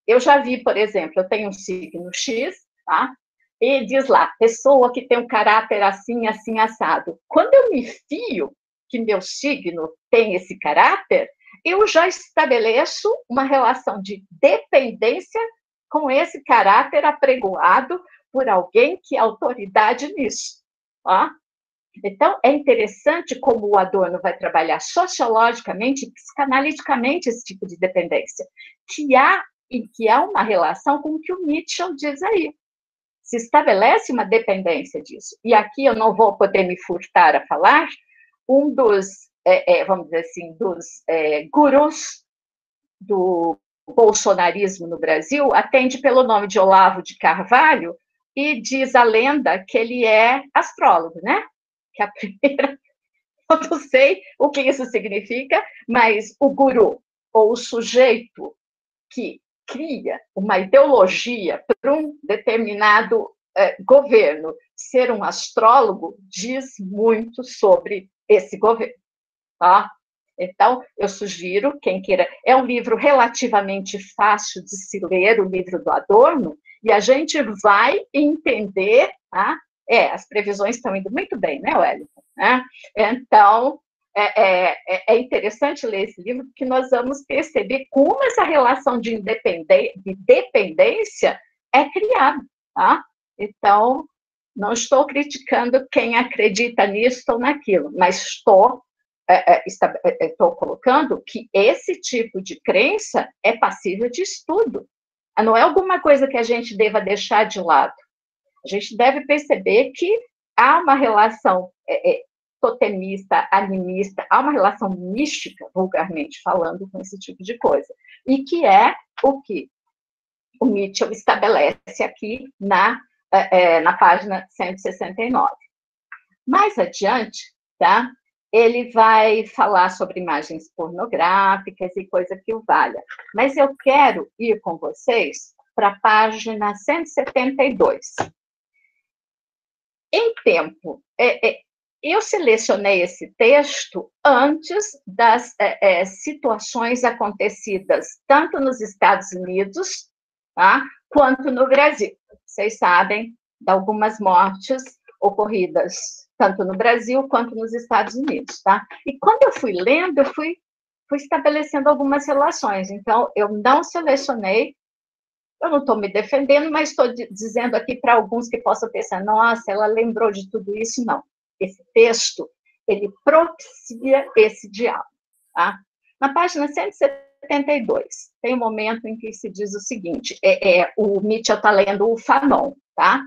eu já vi, por exemplo, eu tenho um signo X, tá? E diz lá, pessoa que tem um caráter assim, assim, assado. Quando eu me fio que meu signo tem esse caráter, eu já estabeleço uma relação de dependência com esse caráter apregoado por alguém que é autoridade nisso. Ó. Então, é interessante como o Adorno vai trabalhar sociologicamente e psicanaliticamente esse tipo de dependência, que há uma relação com o que o Mitchell diz aí. Se estabelece uma dependência disso. E aqui eu não vou poder me furtar a falar, um dos, vamos dizer assim, dos gurus do bolsonarismo no Brasil atende pelo nome de Olavo de Carvalho e diz a lenda que ele é astrólogo, né? Que a primeira, eu não sei o que isso significa, mas o guru, ou o sujeito que cria uma ideologia para um determinado governo ser um astrólogo, diz muito sobre esse governo. Tá? Então, eu sugiro, quem queira, é um livro relativamente fácil de se ler, o livro do Adorno, e a gente vai entender, tá? As previsões estão indo muito bem, né, Wellington? Né? Então, é interessante ler esse livro, porque nós vamos perceber como essa relação de dependência é criada, tá? Então, não estou criticando quem acredita nisso ou naquilo, mas estou colocando que esse tipo de crença é passível de estudo. Não é alguma coisa que a gente deva deixar de lado. A gente deve perceber que há uma relação totemista, animista, há uma relação mística, vulgarmente falando, com esse tipo de coisa. E que é o que o Mitchell estabelece aqui na página 169. Mais adiante, tá? Ele vai falar sobre imagens pornográficas e coisa que o valha. Mas eu quero ir com vocês para a página 172. Em tempo, eu selecionei esse texto antes das situações acontecidas tanto nos Estados Unidos, tá, quanto no Brasil. Vocês sabem de algumas mortes ocorridas tanto no Brasil quanto nos Estados Unidos, tá? E quando eu fui lendo, eu fui estabelecendo algumas relações. Então, eu não selecionei, eu não estou me defendendo, mas estou dizendo aqui para alguns que possam pensar, nossa, ela lembrou de tudo isso. Não. Esse texto, ele propicia esse diálogo, tá? Na página 172, tem um momento em que se diz o seguinte, o Mitchell está lendo o Fanon, tá?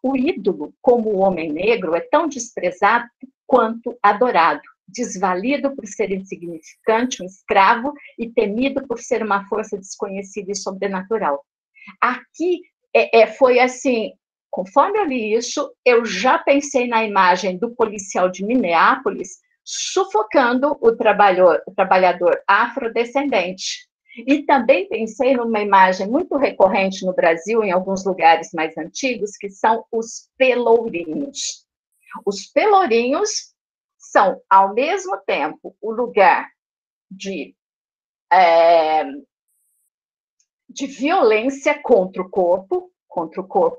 O ídolo, como o homem negro, é tão desprezado quanto adorado, desvalido por ser insignificante, um escravo, e temido por ser uma força desconhecida e sobrenatural. Aqui foi assim, conforme eu li isso, eu já pensei na imagem do policial de Minneapolis sufocando o trabalhador afrodescendente. E também pensei numa imagem muito recorrente no Brasil, em alguns lugares mais antigos, que são os pelourinhos. Os pelourinhos são, ao mesmo tempo, o lugar de violência contra o corpo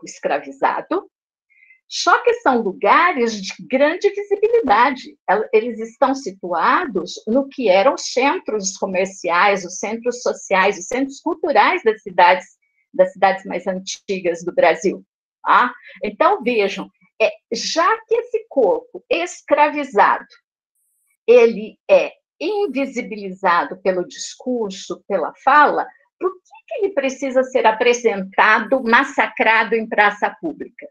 escravizado, só que são lugares de grande visibilidade. Eles estão situados no que eram os centros comerciais, os centros sociais, os centros culturais das cidades mais antigas do Brasil. Tá? Então, vejam, já que esse corpo escravizado, ele é invisibilizado pelo discurso, pela fala, por que ele precisa ser apresentado, massacrado em praça pública?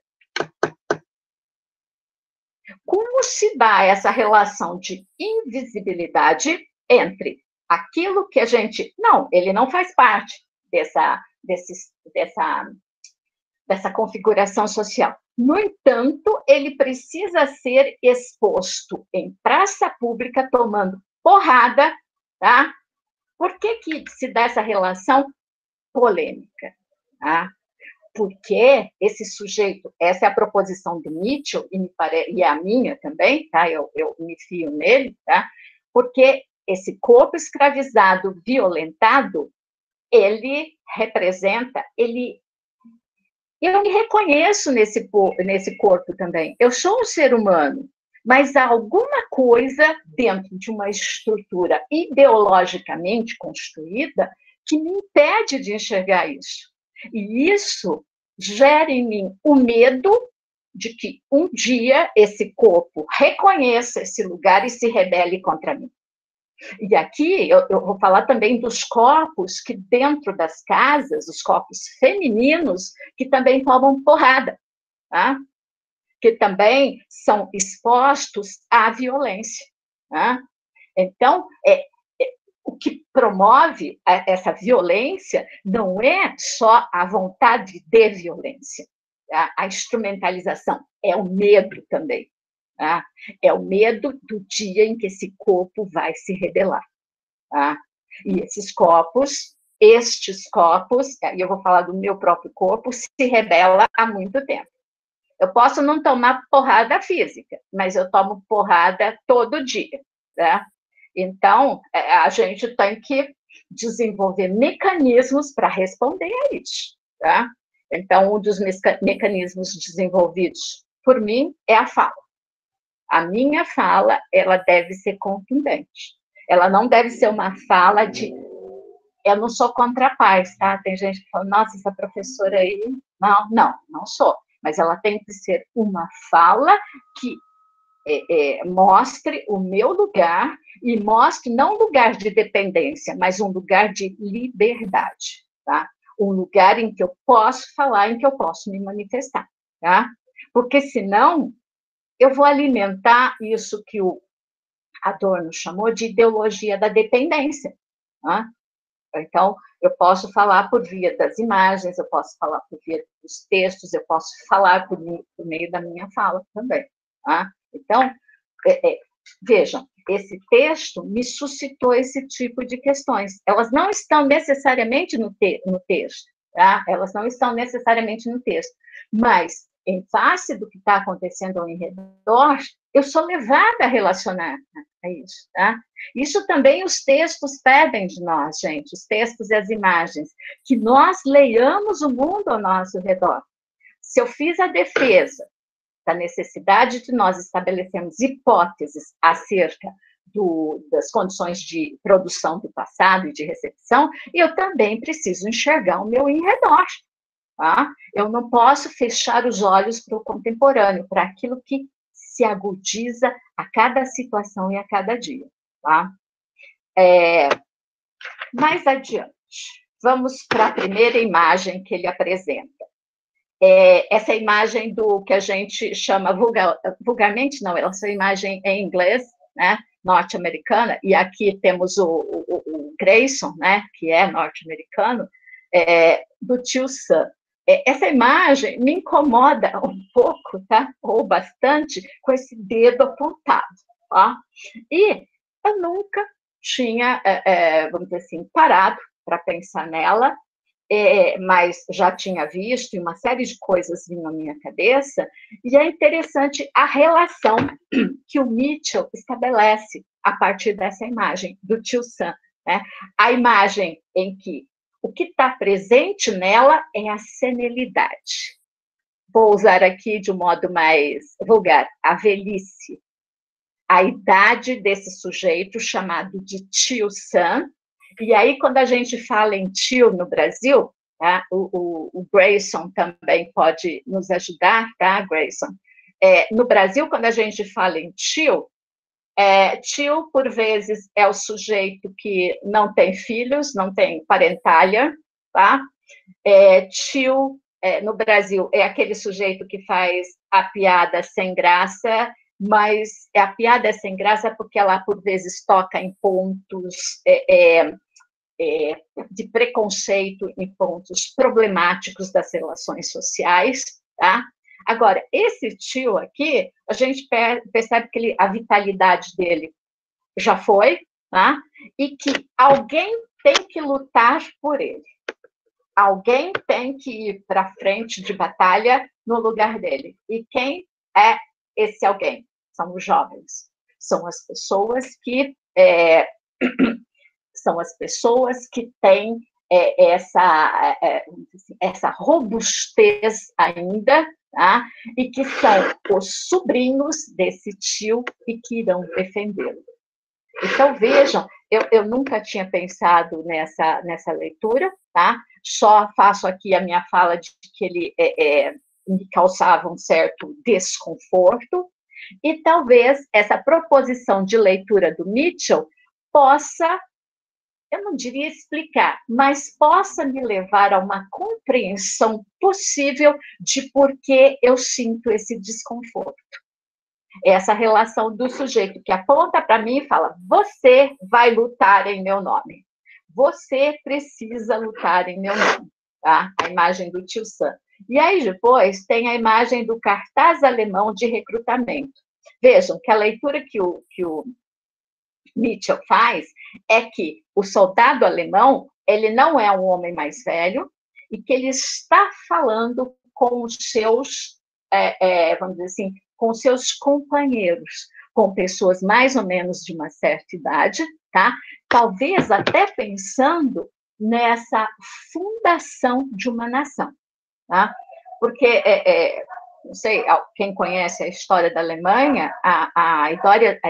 Como se dá essa relação de invisibilidade entre aquilo que a gente... Não, ele não faz parte dessa configuração social. No entanto, ele precisa ser exposto em praça pública, tomando porrada, tá? Por que se dá essa relação polêmica? Tá? Porque esse sujeito, essa é a proposição do Mitchell, e a minha também, tá? Eu me fio nele, tá? Porque esse corpo escravizado, violentado, ele representa, eu me reconheço nesse corpo também. Eu sou um ser humano, mas há alguma coisa dentro de uma estrutura ideologicamente construída que me impede de enxergar isso. E isso gera em mim o medo de que um dia esse corpo reconheça esse lugar e se rebele contra mim. E aqui eu vou falar também dos corpos que dentro das casas, os corpos femininos, que também tomam porrada, tá? Que também são expostos à violência. Tá? Então, o que promove essa violência não é só a vontade de violência, tá? A instrumentalização, é o medo também. Tá? É o medo do dia em que esse corpo vai se rebelar. Tá? E estes corpos, e eu vou falar do meu próprio corpo, se rebela há muito tempo. Eu posso não tomar porrada física, mas eu tomo porrada todo dia. Tá? Então, a gente tem que desenvolver mecanismos para responder a isso. Tá? Então, um dos mecanismos desenvolvidos por mim é a fala. A minha fala, ela deve ser contundente. Ela não deve ser uma fala de... Eu não sou contra a paz, tá? Tem gente que fala, nossa, essa professora aí... Não sou. Mas ela tem que ser uma fala que mostre o meu lugar e mostre não um lugar de dependência, mas um lugar de liberdade, tá? Um lugar em que eu posso falar, em que eu posso me manifestar, tá? Porque senão eu vou alimentar isso que o Adorno chamou de ideologia da dependência. Tá? Então, eu posso falar por via das imagens, eu posso falar por via dos textos, eu posso falar por meio da minha fala também. Tá? Então, vejam, esse texto me suscitou esse tipo de questões. Elas não estão necessariamente no texto, tá? Elas não estão necessariamente no texto, mas, em face do que está acontecendo ao redor, eu sou levada a relacionar a isso, tá? Isso também os textos pedem de nós, gente, os textos e as imagens, que nós leiamos o mundo ao nosso redor. Se eu fiz a defesa da necessidade de nós estabelecermos hipóteses acerca das condições de produção do passado e de recepção, eu também preciso enxergar o meu em redor. Tá? Eu não posso fechar os olhos para o contemporâneo, para aquilo que se agudiza a cada situação e a cada dia. Tá? Mais adiante, vamos para a primeira imagem que ele apresenta. Essa imagem do que a gente chama vulgarmente, não, essa imagem em inglês, né, norte-americana, e aqui temos o Grayson, né, que é norte-americano, do tio Sam. Essa imagem me incomoda um pouco, tá? Ou bastante, com esse dedo apontado. Tá? E eu nunca tinha, vamos dizer assim, parado para pensar nela, mas já tinha visto, e uma série de coisas vinham à minha cabeça, e é interessante a relação que o Mitchell estabelece a partir dessa imagem do tio Sam. Né? A imagem em que o que está presente nela é a senilidade. Vou usar aqui de um modo mais vulgar, a velhice. A idade desse sujeito chamado de tio Sam. E aí, quando a gente fala em tio no Brasil, tá? O Grayson também pode nos ajudar, tá, Grayson? No Brasil, quando a gente fala em tio, tio, por vezes, é o sujeito que não tem filhos, não tem parentalha, tá? Tio, no Brasil, é aquele sujeito que faz a piada sem graça, mas a piada é sem graça porque ela, por vezes, toca em pontos de preconceito, em pontos problemáticos das relações sociais, tá? Agora, esse tio aqui, a gente percebe que a vitalidade dele já foi, tá? E que alguém tem que lutar por ele. Alguém tem que ir para a frente de batalha no lugar dele. E quem é esse alguém? São os jovens. São as pessoas que têm essa robustez ainda, tá? E que são os sobrinhos desse tio e que irão defendê-lo. Então, vejam, eu nunca tinha pensado nessa leitura, tá? Só faço aqui a minha fala de que ele me causava um certo desconforto, e talvez essa proposição de leitura do Mitchell possa, eu não diria explicar, mas possa me levar a uma compreensão possível de por que eu sinto esse desconforto. Essa relação do sujeito que aponta para mim e fala: você vai lutar em meu nome. Você precisa lutar em meu nome. Tá? A imagem do tio Sam. E aí, depois, tem a imagem do cartaz alemão de recrutamento. Vejam que a leitura que o Mitchell faz é que o soldado alemão, ele não é um homem mais velho, e que ele está falando com os seus, vamos dizer assim, com seus companheiros, com pessoas mais ou menos de uma certa idade, tá? Talvez até pensando nessa fundação de uma nação, tá? Porque, não sei, quem conhece a história da Alemanha, a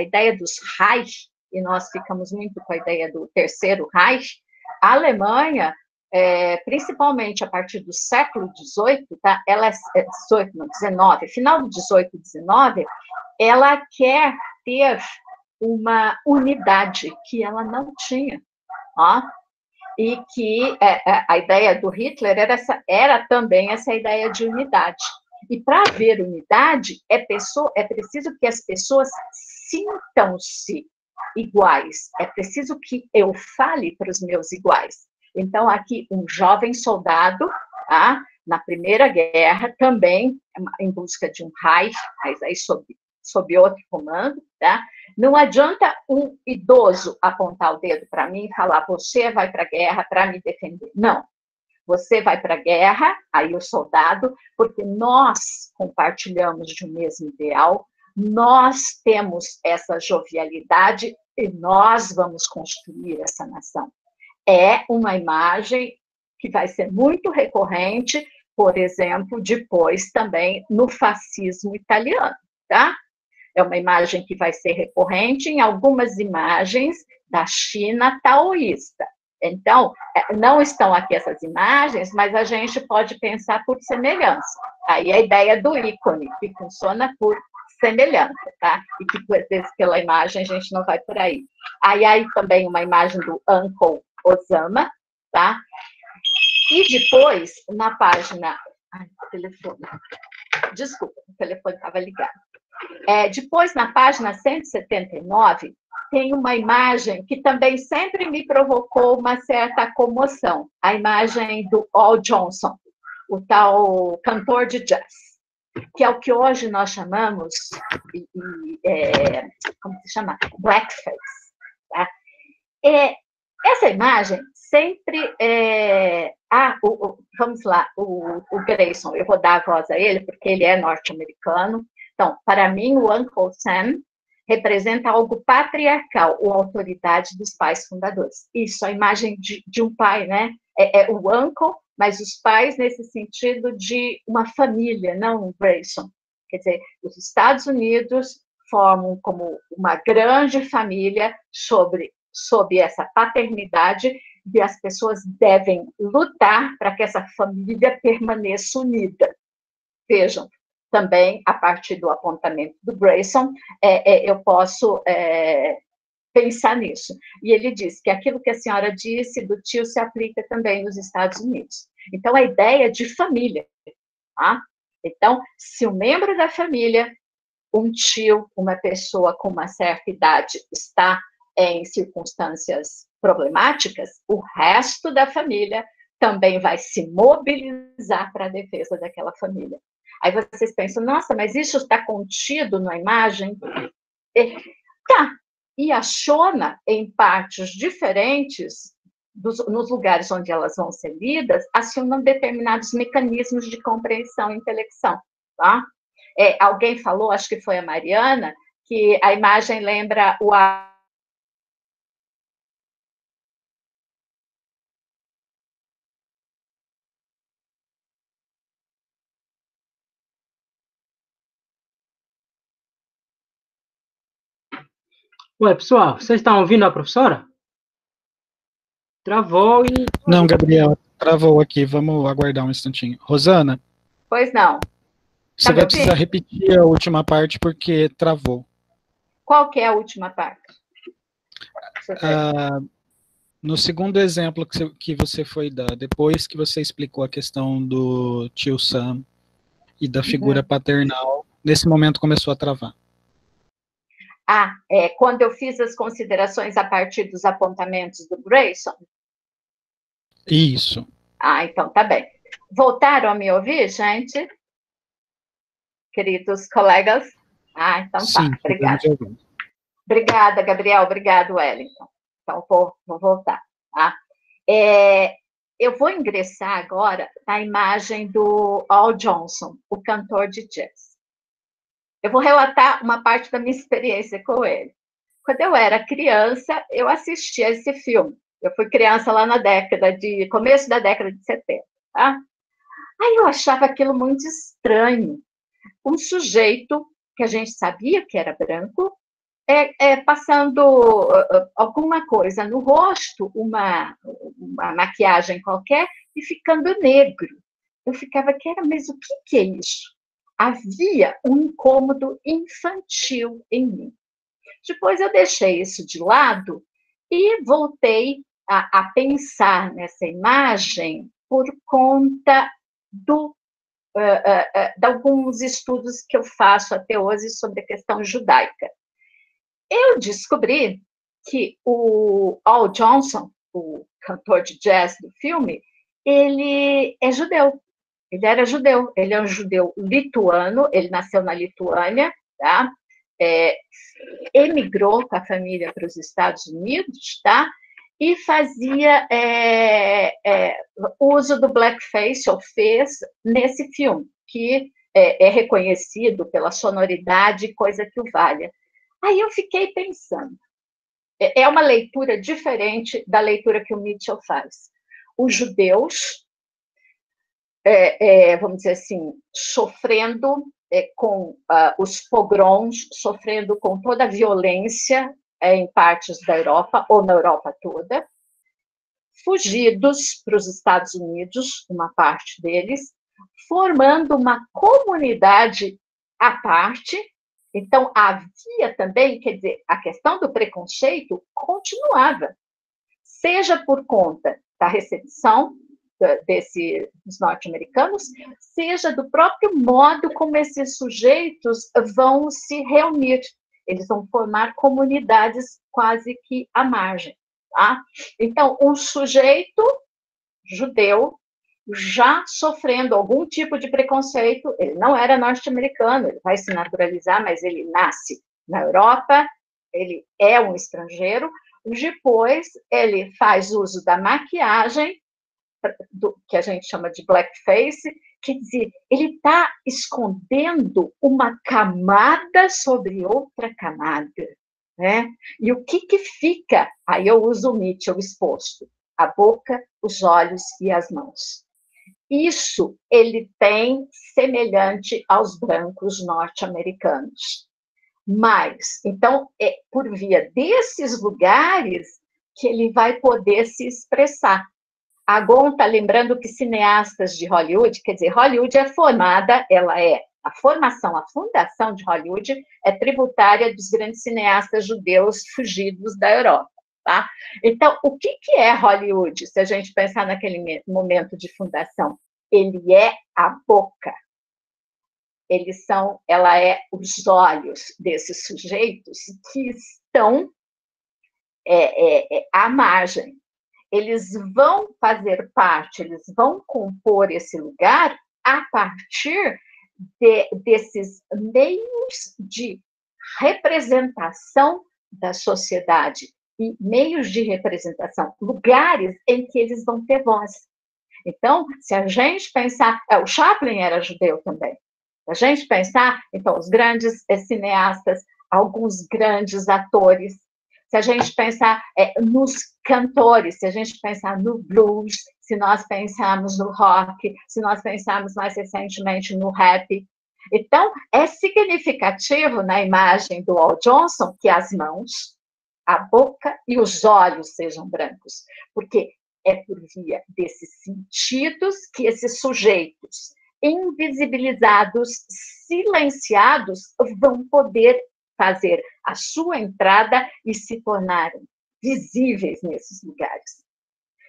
ideia dos Reich, e nós ficamos muito com a ideia do Terceiro Reich, a Alemanha, principalmente a partir do século XVIII, tá? Ela XIX, final do XVIII e XIX, ela quer ter uma unidade que ela não tinha, ó, e que a ideia do Hitler era também essa ideia de unidade. E para haver unidade, é preciso que as pessoas sintam-se iguais, é preciso que eu fale para os meus iguais. Então, aqui, um jovem soldado, tá? Na Primeira Guerra, também em busca de um Reich, mas aí sob outro comando, tá? Não adianta um idoso apontar o dedo para mim e falar, você vai para a guerra para me defender. Não. Você vai para a guerra, aí o soldado, porque nós compartilhamos de um mesmo ideal, nós temos essa jovialidade e nós vamos construir essa nação. É uma imagem que vai ser muito recorrente, por exemplo, depois também no fascismo italiano, tá? É uma imagem que vai ser recorrente em algumas imagens da China taoísta. Então, não estão aqui essas imagens, mas a gente pode pensar por semelhança. Aí a ideia do ícone, que funciona por semelhança, tá? E que, às vezes, pela imagem, a gente não vai por aí. Aí também uma imagem do Uncle Osama, tá? E depois, na página... Ai, telefone. Desculpa, o telefone estava ligado. Depois, na página 179, tem uma imagem que também sempre me provocou uma certa comoção. A imagem do Al Johnson, o tal cantor de jazz, que é o que hoje nós chamamos, como se chama? Blackface. Tá? Essa imagem sempre... vamos lá, o Grayson, eu vou dar a voz a ele, porque ele é norte-americano. Então, para mim, o Uncle Sam representa algo patriarcal, ou autoridade dos pais fundadores. Isso, a imagem de um pai, né? É o uncle, mas os pais nesse sentido de uma família, não um Grayson. Quer dizer, os Estados Unidos formam como uma grande família sob essa paternidade, e as pessoas devem lutar para que essa família permaneça unida. Vejam, também, a partir do apontamento do Grayson, eu posso pensar nisso. E ele diz que aquilo que a senhora disse do tio se aplica também nos Estados Unidos. Então, a ideia de família. Tá? Então, se um membro da família, um tio, uma pessoa com uma certa idade, está em circunstâncias problemáticas, o resto da família também vai se mobilizar para a defesa daquela família. Aí vocês pensam, nossa, mas isso está contido na imagem? Tá. E a Shona, em partes diferentes, nos lugares onde elas vão ser lidas, acionam determinados mecanismos de compreensão e intelecção. Tá? Alguém falou, acho que foi a Mariana, que a imagem lembra o Ué, pessoal, vocês estão ouvindo a professora? Travou e... Não, Gabriela, travou aqui. Vamos aguardar um instantinho. Rosana? Pois não. Você vai precisar repetir a última parte porque travou. Qual que é a última parte? No segundo exemplo que você foi dar, depois que você explicou a questão do tio Sam e da figura paternal, nesse momento começou a travar. Quando eu fiz as considerações a partir dos apontamentos do Grayson? Isso. Então tá bem. Voltaram a me ouvir, gente? Queridos colegas? Então Sim, tá, obrigada. Sim. Obrigada, Gabriel, obrigado, Wellington. Então, vou voltar. Tá? Eu vou ingressar agora na imagem do Al Johnson, o cantor de jazz. Eu vou relatar uma parte da minha experiência com ele. Quando eu era criança, eu assistia esse filme. Eu fui criança lá na começo da década de 70. Tá? Aí eu achava aquilo muito estranho. Um sujeito que a gente sabia que era branco, passando alguma coisa no rosto, uma maquiagem qualquer, e ficando negro. Eu ficava, mas o que é isso? Havia um incômodo infantil em mim. Depois eu deixei isso de lado e voltei a pensar nessa imagem por conta de alguns estudos que eu faço até hoje sobre a questão judaica. Eu descobri que o Al Johnson, o cantor de jazz do filme, ele é judeu. Ele era judeu. Ele é um judeu lituano, ele nasceu na Lituânia, tá? Emigrou com a família para os Estados Unidos, tá? E fazia uso do blackface, ou fez, nesse filme, que é reconhecido pela sonoridade, coisa que o valha. Aí eu fiquei pensando, é uma leitura diferente da leitura que o Mitchell faz. Os judeus, vamos dizer assim, sofrendo com os pogroms, sofrendo com toda a violência em partes da Europa, ou na Europa toda, fugidos para os Estados Unidos, uma parte deles, formando uma comunidade à parte. Então, havia também, quer dizer, a questão do preconceito continuava, seja por conta da recepção dos norte-americanos, seja do próprio modo como esses sujeitos vão se reunir. Eles vão formar comunidades quase que à margem. Tá? Então, um sujeito judeu, já sofrendo algum tipo de preconceito, ele não era norte-americano, ele vai se naturalizar, mas ele nasce na Europa, ele é um estrangeiro. Depois, ele faz uso da maquiagem, que a gente chama de blackface, quer dizer, ele está escondendo uma camada sobre outra camada, né? E o que fica? Aí eu uso o Mitchell exposto: a boca, os olhos e as mãos. Isso ele tem semelhante aos brancos norte-americanos. Mas, então, é por via desses lugares que ele vai poder se expressar. A Gon está lembrando que cineastas de Hollywood, quer dizer, Hollywood é formada, a fundação de Hollywood é tributária dos grandes cineastas judeus fugidos da Europa. Tá? Então, o que é Hollywood, se a gente pensar naquele momento de fundação? Ele é a boca. Ela é os olhos desses sujeitos que estão à margem. Eles vão fazer parte, eles vão compor esse lugar a partir desses meios de representação da sociedade e meios de representação, lugares em que eles vão ter voz. Então, se a gente pensar, o Chaplin era judeu também. Se a gente pensar, então, os grandes cineastas, alguns grandes atores, se a gente pensar nos cantores, se a gente pensar no blues, se nós pensarmos no rock, se nós pensarmos mais recentemente no rap. Então, é significativo na imagem do Al Johnson que as mãos, a boca e os olhos sejam brancos, porque é por via desses sentidos que esses sujeitos invisibilizados, silenciados, vão poder fazer a sua entrada e se tornarem visíveis nesses lugares.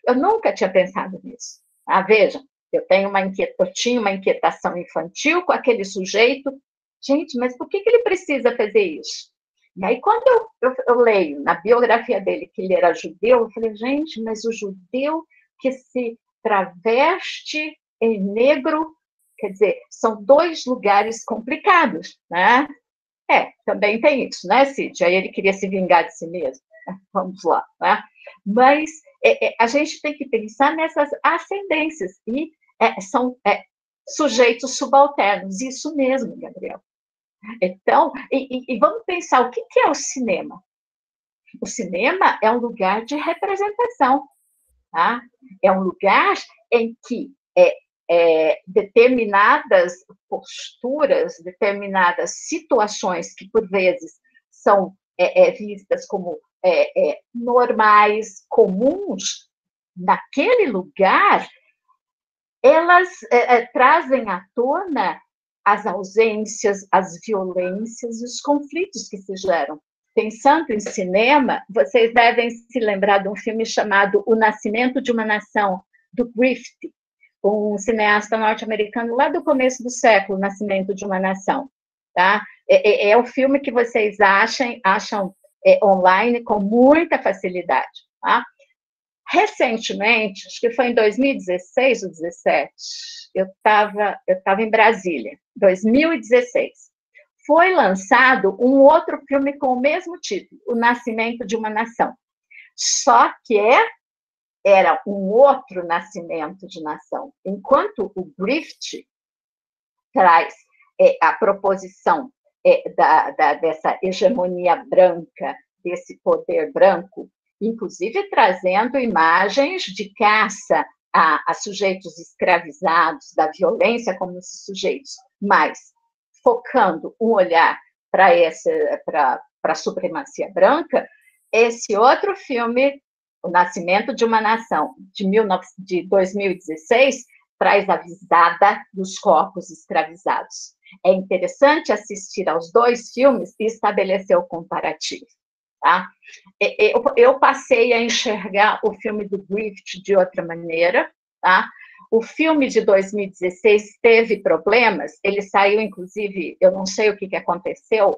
Eu nunca tinha pensado nisso. Veja, eu tinha uma inquietação infantil com aquele sujeito. Gente, mas por que ele precisa fazer isso? E aí, quando eu leio na biografia dele que ele era judeu, eu falei, gente, mas o judeu que se traveste em negro, quer dizer, são dois lugares complicados, né? Também tem isso, né, Cid? Aí ele queria se vingar de si mesmo. Vamos lá, né? Mas a gente tem que pensar nessas ascendências, e são sujeitos subalternos, isso mesmo, Gabriel. Então, e vamos pensar, o que é o cinema? O cinema é um lugar de representação, tá? É um lugar em que determinadas posturas, determinadas situações que, por vezes, são vistas como normais, comuns, naquele lugar, elas trazem à tona as ausências, as violências e os conflitos que se geram. Pensando em cinema, vocês devem se lembrar de um filme chamado O Nascimento de uma Nação, do Griffith, um cineasta norte-americano lá do começo do século, Nascimento de uma Nação. Tá? É um filme que vocês acham online com muita facilidade. Tá? Recentemente, acho que foi em 2016 ou 2017, eu estava em Brasília, 2016. Foi lançado um outro filme com o mesmo título, O Nascimento de uma Nação. Só que era um outro nascimento de nação. Enquanto o Griffith traz a proposição dessa hegemonia branca, desse poder branco, inclusive trazendo imagens de caça a sujeitos escravizados, da violência como esses sujeitos, mas focando um olhar para a supremacia branca, esse outro filme, O Nascimento de uma Nação, de 2016, traz a visada dos corpos escravizados. É interessante assistir aos dois filmes e estabelecer o comparativo. Tá? Eu passei a enxergar o filme do Griffith de outra maneira. Tá? O filme de 2016 teve problemas, ele saiu, inclusive, eu não sei o que aconteceu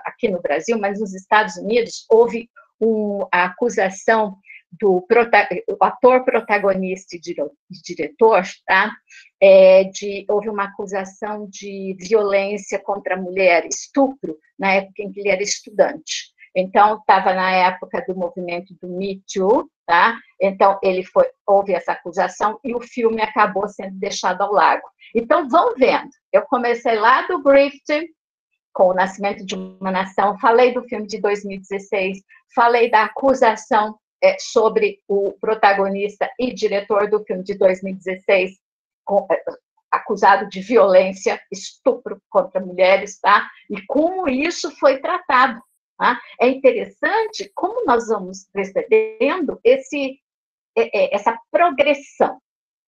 aqui no Brasil, mas nos Estados Unidos houve a acusação do ator protagonista e diretor, tá? Houve uma acusação de violência contra a mulher, estupro, na época em que ele era estudante. Então, estava na época do movimento do Me Too, tá? Então, houve essa acusação e o filme acabou sendo deixado ao largo. Então, vão vendo. Eu comecei lá do Griffith, com O Nascimento de uma Nação, falei do filme de 2016, falei da acusação sobre o protagonista e diretor do filme de 2016, acusado de violência, estupro contra mulheres, tá? E como isso foi tratado. Tá? É interessante como nós vamos percebendo essa progressão,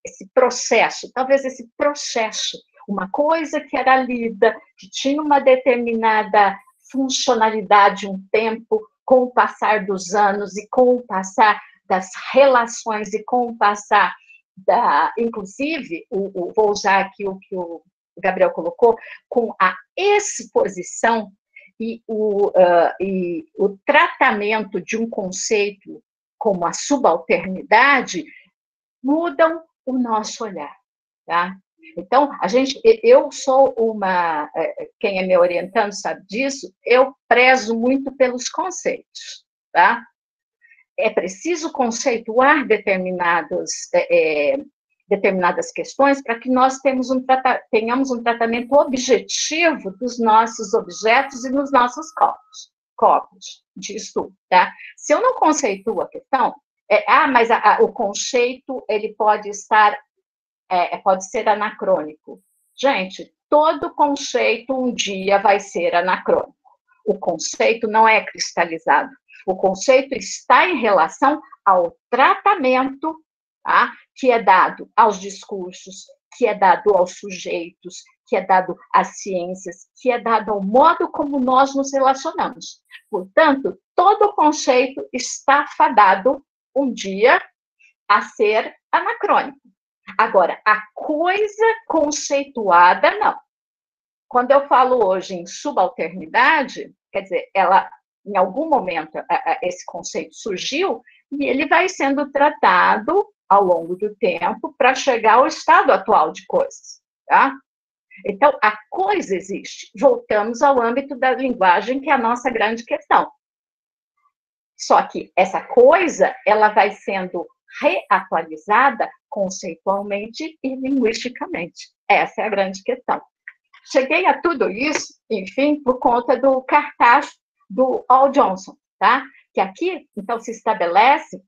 esse processo, talvez esse processo, uma coisa que era lida, que tinha uma determinada funcionalidade um tempo, com o passar dos anos e com o passar das relações e com o passar inclusive, vou usar aqui o que o Gabriel colocou, com a exposição e o tratamento de um conceito como a subalternidade mudam o nosso olhar, tá? Então, eu sou quem é me orientando sabe disso, eu prezo muito pelos conceitos, tá? É preciso conceituar determinadas questões para que nós tenhamos um tratamento objetivo dos nossos objetos e dos nossos corpos de estudo, tá? Se eu não conceituo a questão, mas o conceito ele pode ser anacrônico. Gente, todo conceito um dia vai ser anacrônico. O conceito não é cristalizado. O conceito está em relação ao tratamento, tá? Que é dado aos discursos, que é dado aos sujeitos, que é dado às ciências, que é dado ao modo como nós nos relacionamos. Portanto, todo conceito está fadado um dia a ser anacrônico. Agora, a coisa conceituada, não. Quando eu falo hoje em subalternidade, quer dizer, em algum momento, esse conceito surgiu e ele vai sendo tratado ao longo do tempo para chegar ao estado atual de coisas, tá? Então, a coisa existe. Voltamos ao âmbito da linguagem, que é a nossa grande questão. Só que essa coisa, ela vai sendo reatualizada conceitualmente e linguisticamente. Essa é a grande questão. Cheguei a tudo isso, enfim, por conta do cartaz do Al Johnson, tá? Que aqui, então, se estabelece,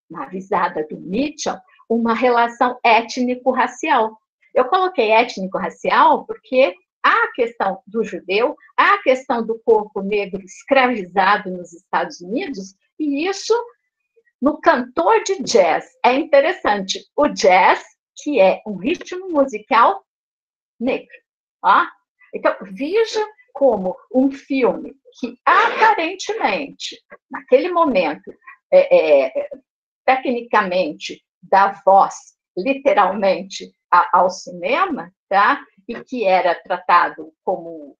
na visada do Mitchell, uma relação étnico-racial. Eu coloquei étnico-racial porque há a questão do judeu, há a questão do corpo negro escravizado nos Estados Unidos, e isso no cantor de jazz. É interessante, o jazz, que é um ritmo musical negro. Ó? Então, veja como um filme que aparentemente, naquele momento, tecnicamente, dá voz, literalmente, ao cinema, tá? E que era tratado como...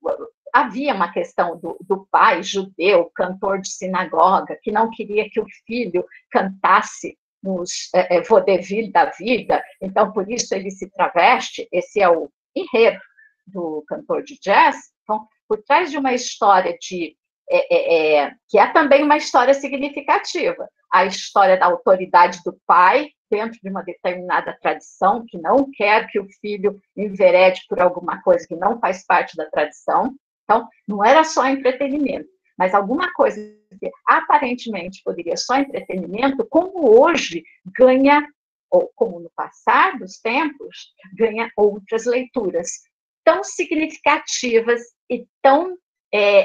Havia uma questão do pai judeu, cantor de sinagoga, que não queria que o filho cantasse nos vaudeville da vida, então por isso ele se traveste, esse é o enredo do cantor de jazz. Então, por trás de uma história que é também uma história significativa, a história da autoridade do pai, dentro de uma determinada tradição, que não quer que o filho enverede por alguma coisa que não faz parte da tradição. Então, não era só entretenimento, mas alguma coisa que aparentemente poderia só entretenimento, como hoje ganha, ou como no passar dos tempos, ganha outras leituras tão significativas e tão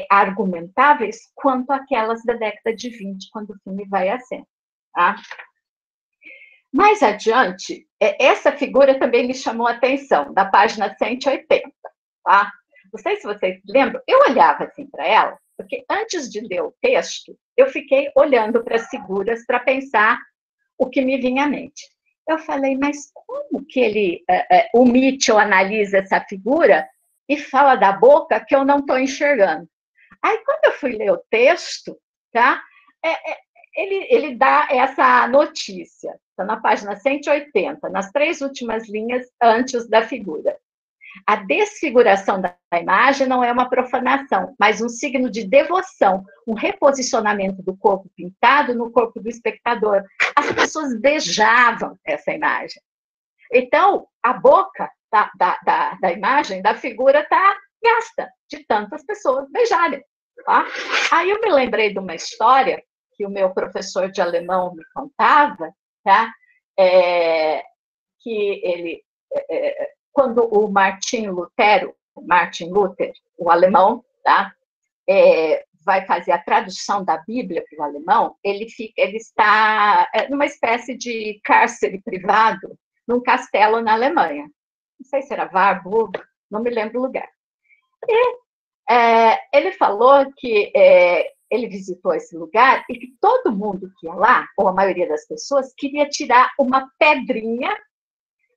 argumentáveis quanto aquelas da década de 20, quando o filme vai à cena. Tá? Mais adiante, essa figura também me chamou a atenção, da página 180. Tá? Não sei se vocês lembram, eu olhava assim para ela, porque antes de ler o texto, eu fiquei olhando para as figuras para pensar o que me vinha à mente. Eu falei, mas como que o Mitchell analisa essa figura e fala da boca que eu não estou enxergando? Aí, quando eu fui ler o texto, tá, ele dá essa notícia, está na página 180, nas 3 últimas linhas antes da figura. A desfiguração da imagem não é uma profanação, mas um signo de devoção, um reposicionamento do corpo pintado no corpo do espectador. As pessoas beijavam essa imagem. Então, a boca da imagem, da figura, está gasta de tantas pessoas beijarem. Tá? Aí eu me lembrei de uma história que o meu professor de alemão me contava, tá? Que ele... quando o Martin Luther, o alemão, tá? Vai fazer a tradução da Bíblia para o alemão, ele está numa espécie de cárcere privado, num castelo na Alemanha. Não sei se era Warburg, não me lembro o lugar. E ele falou que ele visitou esse lugar e que todo mundo que ia lá, ou a maioria das pessoas, queria tirar uma pedrinha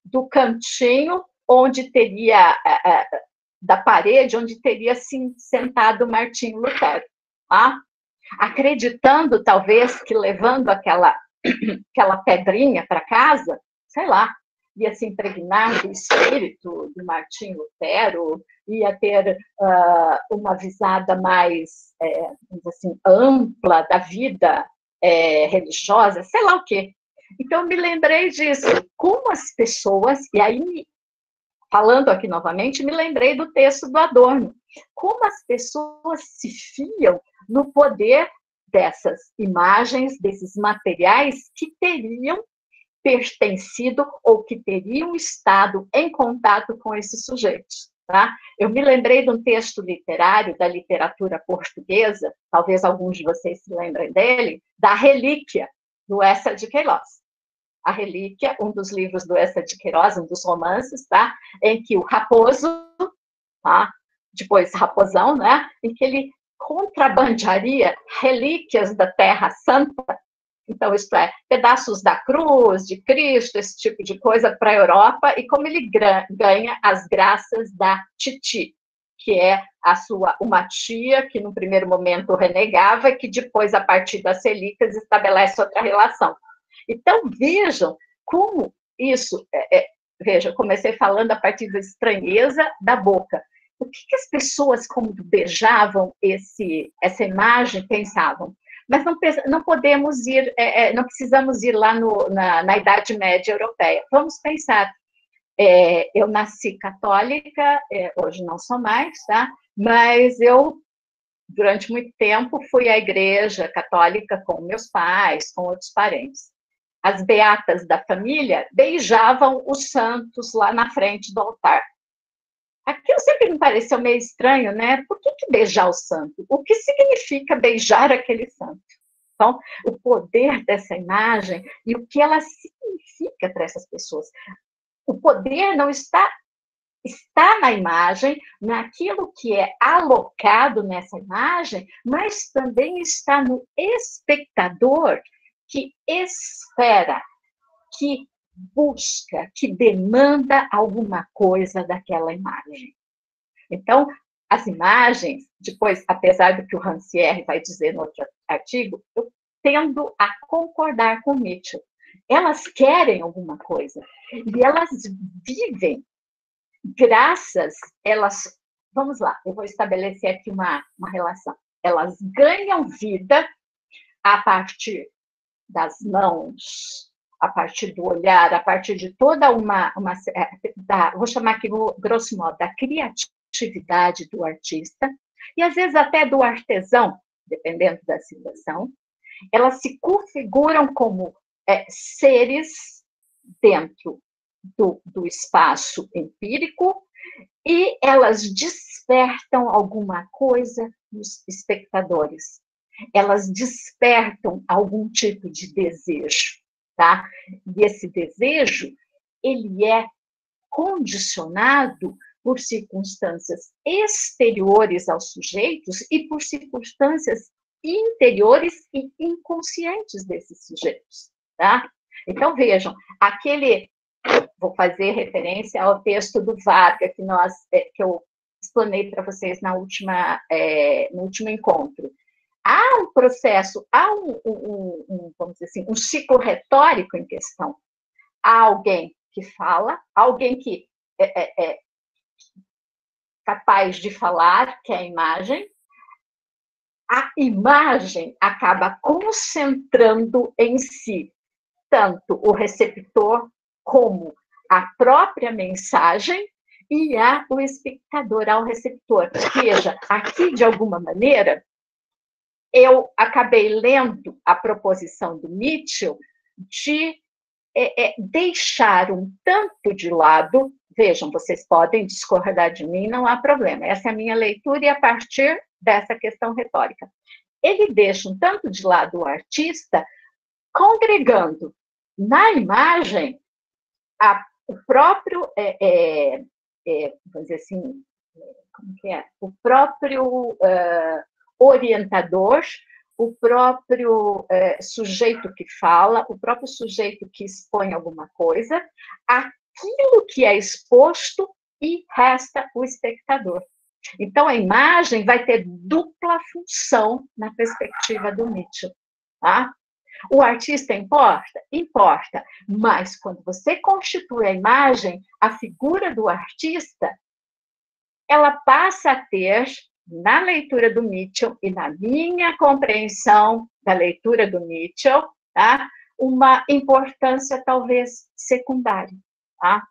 do cantinho onde teria, da parede, onde teria sentado Martim Lutero, tá? Acreditando, talvez, que levando aquela pedrinha para casa, sei lá, ia se impregnar do espírito de Martim Lutero, ia ter uma visada mais, assim, ampla da vida religiosa, sei lá o quê. Então, me lembrei disso, como as pessoas, e aí, falando aqui novamente, me lembrei do texto do Adorno, como as pessoas se fiam no poder dessas imagens, desses materiais que teriam pertencido ou que teriam estado em contato com esses sujeitos. Tá? Eu me lembrei de um texto literário da literatura portuguesa, talvez alguns de vocês se lembrem dele, da Relíquia, do Eça de Queiroz. A Relíquia, um dos livros do Eça de Queiroz, um dos romances, tá? Em que o Raposo, tá? Depois Raposão, né? Em que ele contrabandearia relíquias da Terra Santa, então, isto é, pedaços da cruz, de Cristo, esse tipo de coisa para a Europa, e como ele ganha as graças da Titi, que é uma tia que, no primeiro momento, renegava, e que depois, a partir das relíquias, estabelece outra relação. Então, vejam como isso... Veja, eu comecei falando a partir da estranheza da boca. O que as pessoas, quando beijavam essa imagem, pensavam? Mas não podemos ir, não precisamos ir lá na Idade Média Europeia. Vamos pensar, eu nasci católica, hoje não sou mais, tá? Mas eu, durante muito tempo, fui à igreja católica com meus pais, com outros parentes. As beatas da família beijavam os santos lá na frente do altar. Aquilo sempre me pareceu meio estranho, né? Por que beijar o santo? O que significa beijar aquele santo? Então, o poder dessa imagem e o que ela significa para essas pessoas. O poder não está na imagem, naquilo que é alocado nessa imagem, mas também está no espectador que espera, que busca, que demanda alguma coisa daquela imagem. Então, as imagens, depois, apesar do que o Rancière vai dizer no outro artigo, eu tendo a concordar com Mitchell. elas querem alguma coisa. E elas vivem vamos lá, eu vou estabelecer aqui uma relação. Elas ganham vida a partir das mãos, a partir do olhar, a partir de toda vou chamar aqui, grosso modo, da criatividade do artista, e às vezes até do artesão, dependendo da situação. Elas se configuram como seres dentro do espaço empírico, e elas despertam alguma coisa nos espectadores. Elas despertam algum tipo de desejo, tá? E esse desejo, ele é condicionado por circunstâncias exteriores aos sujeitos e por circunstâncias interiores e inconscientes desses sujeitos, tá? Então, vejam, vou fazer referência ao texto do Vargas, que eu explanei para vocês no último encontro. Há um processo, vamos dizer assim, um ciclo retórico em questão. Há alguém que fala, alguém que é capaz de falar, que é a imagem. A imagem acaba concentrando em si tanto o receptor como a própria mensagem e o espectador, ao receptor. Veja, aqui, de alguma maneira, eu acabei lendo a proposição do Mitchell de deixar um tanto de lado. Vejam, vocês podem discordar de mim, não há problema. Essa é a minha leitura, e a partir dessa questão retórica. Ele deixa um tanto de lado o artista, congregando na imagem o próprio, vamos dizer assim, como que é? O próprio orientador, o próprio sujeito que fala, o próprio sujeito que expõe alguma coisa, aquilo que é exposto, e resta o espectador. Então, a imagem vai ter dupla função na perspectiva do Mitchell, tá? O artista importa? Importa. Mas, quando você constitui a imagem, a figura do artista, ela passa a ter, na leitura do Mitchell e na minha compreensão da leitura do Mitchell, tá? Uma importância talvez secundária, tá?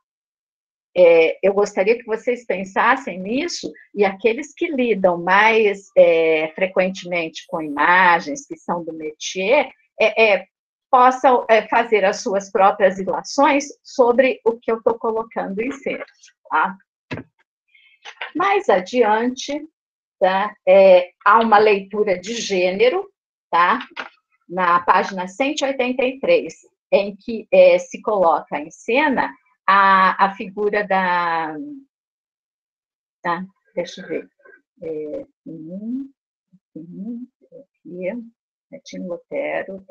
Eu gostaria que vocês pensassem nisso, e aqueles que lidam mais frequentemente com imagens, que são do métier, possam fazer as suas próprias ilações sobre o que eu estou colocando em cena, tá? Mais adiante, tá? Há uma leitura de gênero, tá? Na página 183, em que se coloca em cena a figura da... Deixa eu ver. Aqui, Netinho Lutero, o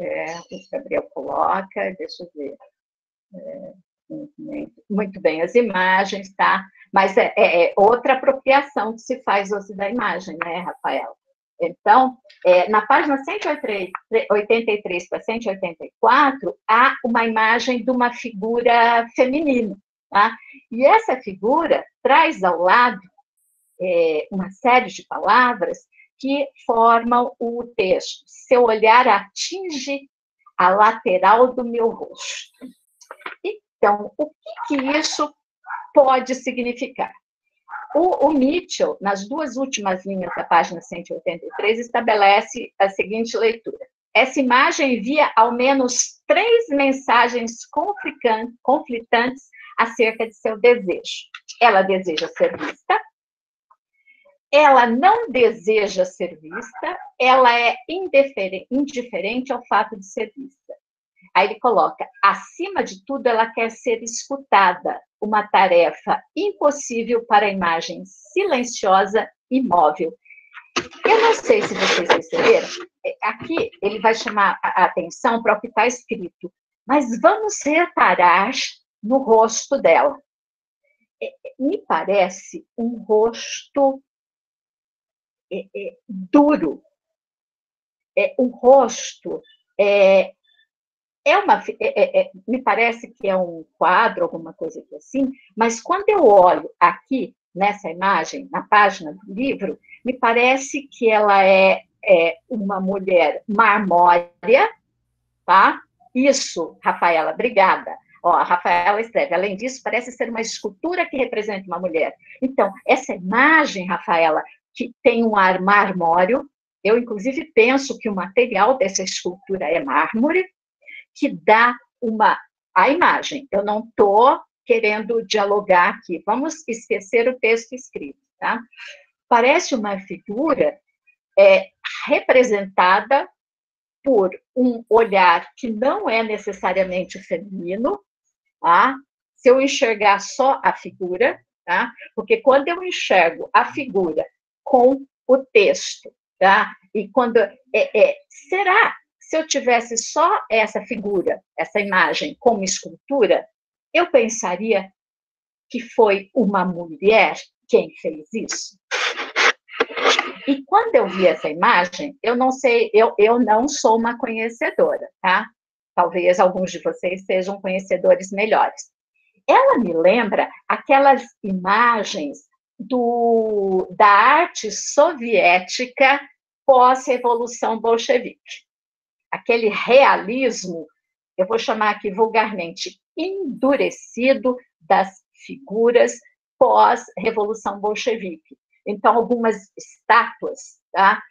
Gabriel coloca, deixa eu ver. Muito bem, as imagens, tá? Mas é outra apropriação que se faz hoje da imagem, né, Rafael? Então, na página 183 para 184, há uma imagem de uma figura feminina, tá? E essa figura traz ao lado uma série de palavras que formam o texto. Seu olhar atinge a lateral do meu rosto. Então, o que isso pode significar? O Mitchell, nas duas últimas linhas da página 183, estabelece a seguinte leitura. Essa imagem envia ao menos 3 mensagens conflitantes acerca de seu desejo. Ela deseja ser vista, ela não deseja ser vista, ela é indiferente ao fato de ser vista. Aí ele coloca, acima de tudo, ela quer ser escutada, uma tarefa impossível para a imagem silenciosa e móvel. Eu não sei se vocês perceberam, aqui ele vai chamar a atenção para o que está escrito, mas vamos reparar no rosto dela. Me parece um rosto duro, um rosto me parece que é um quadro, alguma coisa assim, mas quando eu olho aqui, nessa imagem, na página do livro, me parece que ela é uma mulher marmórea, tá? Isso, Rafaela, obrigada. Ó, a Rafaela escreve, além disso, parece ser uma escultura que representa uma mulher. Então, essa imagem, Rafaela, que tem um ar marmóreo, eu, inclusive, penso que o material dessa escultura é mármore, que dá a imagem. Eu não estou querendo dialogar aqui. Vamos esquecer o texto escrito, tá? Parece uma figura representada por um olhar que não é necessariamente feminino, tá? Se eu enxergar só a figura, tá? Porque quando eu enxergo a figura com o texto, tá? E quando será se eu tivesse só essa figura, essa imagem como escultura, eu pensaria que foi uma mulher quem fez isso? E quando eu vi essa imagem, eu não sei, eu não sou uma conhecedora, tá? Talvez alguns de vocês sejam conhecedores melhores. Ela me lembra aquelas imagens da arte soviética pós-revolução bolchevique. Aquele realismo, eu vou chamar aqui vulgarmente, endurecido das figuras pós-revolução bolchevique. Então, algumas estátuas, tá?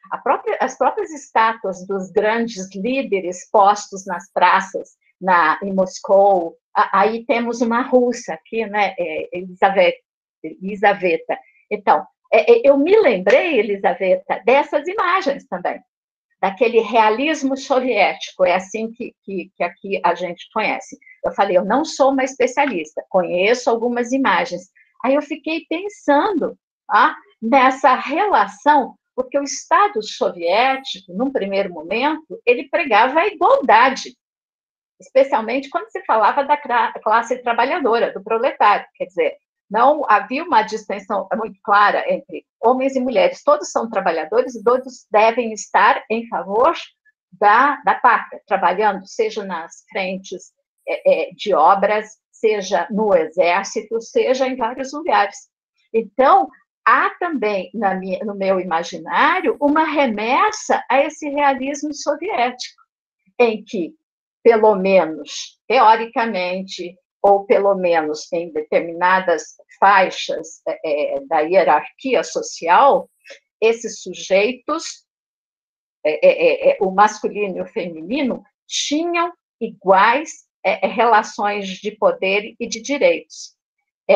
As próprias estátuas dos grandes líderes postos nas praças, em Moscou. Aí temos uma russa aqui, né? Elisaveta. Então, eu me lembrei, Elisaveta, dessas imagens também, daquele realismo soviético, é assim que aqui a gente conhece. Eu falei, eu não sou uma especialista, conheço algumas imagens. Aí eu fiquei pensando nessa relação, porque o Estado soviético, num primeiro momento, ele pregava a igualdade, especialmente quando se falava da classe trabalhadora, do proletário, quer dizer, não havia uma distinção muito clara entre homens e mulheres. Todos são trabalhadores e todos devem estar em favor da pátria, trabalhando, seja nas frentes de obras, seja no exército, seja em vários lugares. Então, há também, no meu imaginário, uma remessa a esse realismo soviético, em que, pelo menos teoricamente, ou pelo menos em determinadas faixas da hierarquia social, esses sujeitos, o masculino e o feminino, tinham iguais relações de poder e de direitos.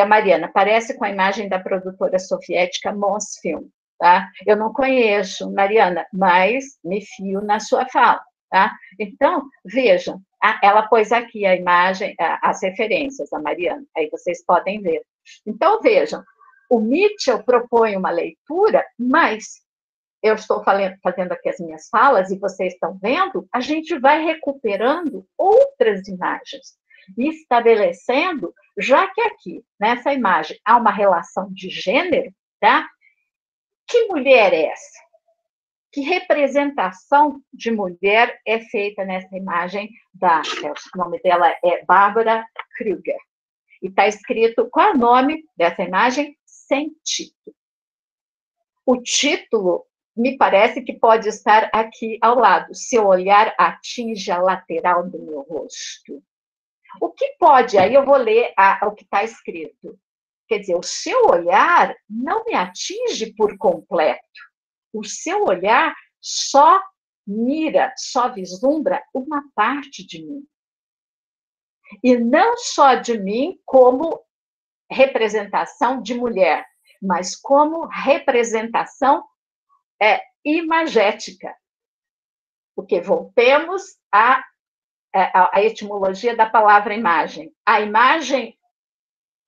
Mariana, parece com a imagem da produtora soviética Mosfilm, tá? Eu não conheço, Mariana, mas me fio na sua fala, tá? Então, vejam, ela pôs aqui a imagem, as referências, a Mariana, aí vocês podem ver. Então, vejam, o Mitchell propõe uma leitura, mas eu estou fazendo aqui as minhas falas, e vocês estão vendo, a gente vai recuperando outras imagens, e estabelecendo, já que aqui, nessa imagem, há uma relação de gênero, tá? Que mulher é essa? Que representação de mulher é feita nessa imagem? O nome dela é Bárbara Kruger. E está escrito, qual é o nome dessa imagem? Sem título. O título, me parece que pode estar aqui ao lado. Seu olhar atinge a lateral do meu rosto. O que pode, aí eu vou ler o que está escrito. Quer dizer, o seu olhar não me atinge por completo. O seu olhar só mira, só vislumbra uma parte de mim. E não só de mim como representação de mulher, mas como representação imagética. Porque voltemos à etimologia da palavra imagem. A imagem,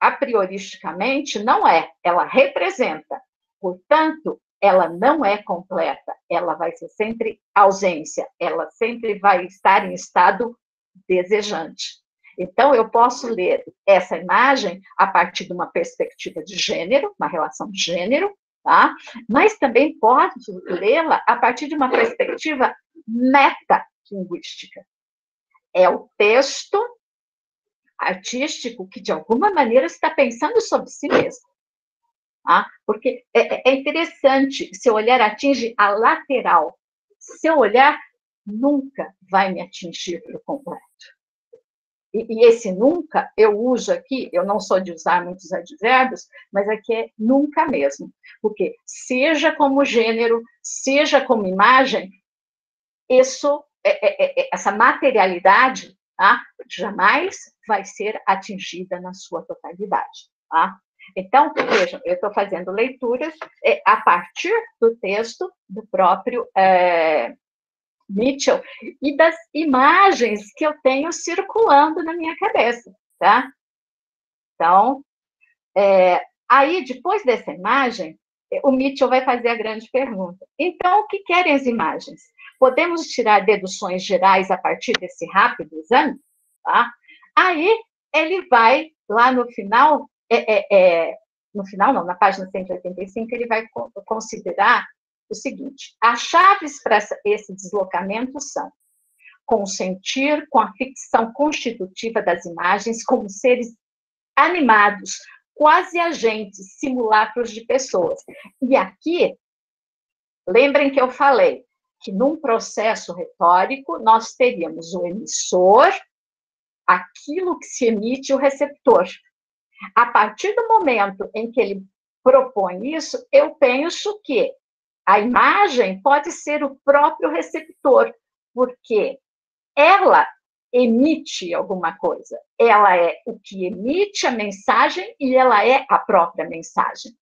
a prioristicamente, não ela representa. Portanto, ela não é completa, ela vai ser sempre ausência, ela sempre vai estar em estado desejante. Então, eu posso ler essa imagem a partir de uma perspectiva de gênero, uma relação de gênero, tá? Mas também posso lê-la a partir de uma perspectiva metalinguística. É o texto artístico que, de alguma maneira, está pensando sobre si mesmo. Tá? Porque é interessante, seu olhar atinge a lateral. Seu olhar nunca vai me atingir por completo. E esse nunca, eu uso aqui, eu não sou de usar muitos advérbios, mas aqui é nunca mesmo. Porque, seja como gênero, seja como imagem, essa materialidade, tá, jamais vai ser atingida na sua totalidade. Tá? Então, vejam, eu estou fazendo leituras a partir do texto do próprio Mitchell e das imagens que eu tenho circulando na minha cabeça, tá? Então, aí, depois dessa imagem, o Mitchell vai fazer a grande pergunta. Então, o que querem as imagens? Podemos tirar deduções gerais a partir desse rápido exame? Tá? Aí, ele vai, lá no final, no final não, na página 185, ele vai considerar o seguinte: as chaves para esse deslocamento são consentir com a ficção constitutiva das imagens como seres animados, quase agentes, simulacros de pessoas. E aqui, lembrem que eu falei que num processo retórico nós teríamos o emissor, aquilo que se emite, o receptor. A partir do momento em que ele propõe isso, eu penso que a imagem pode ser o próprio receptor, porque ela emite alguma coisa. Ela é o que emite a mensagem e ela é a própria mensagem.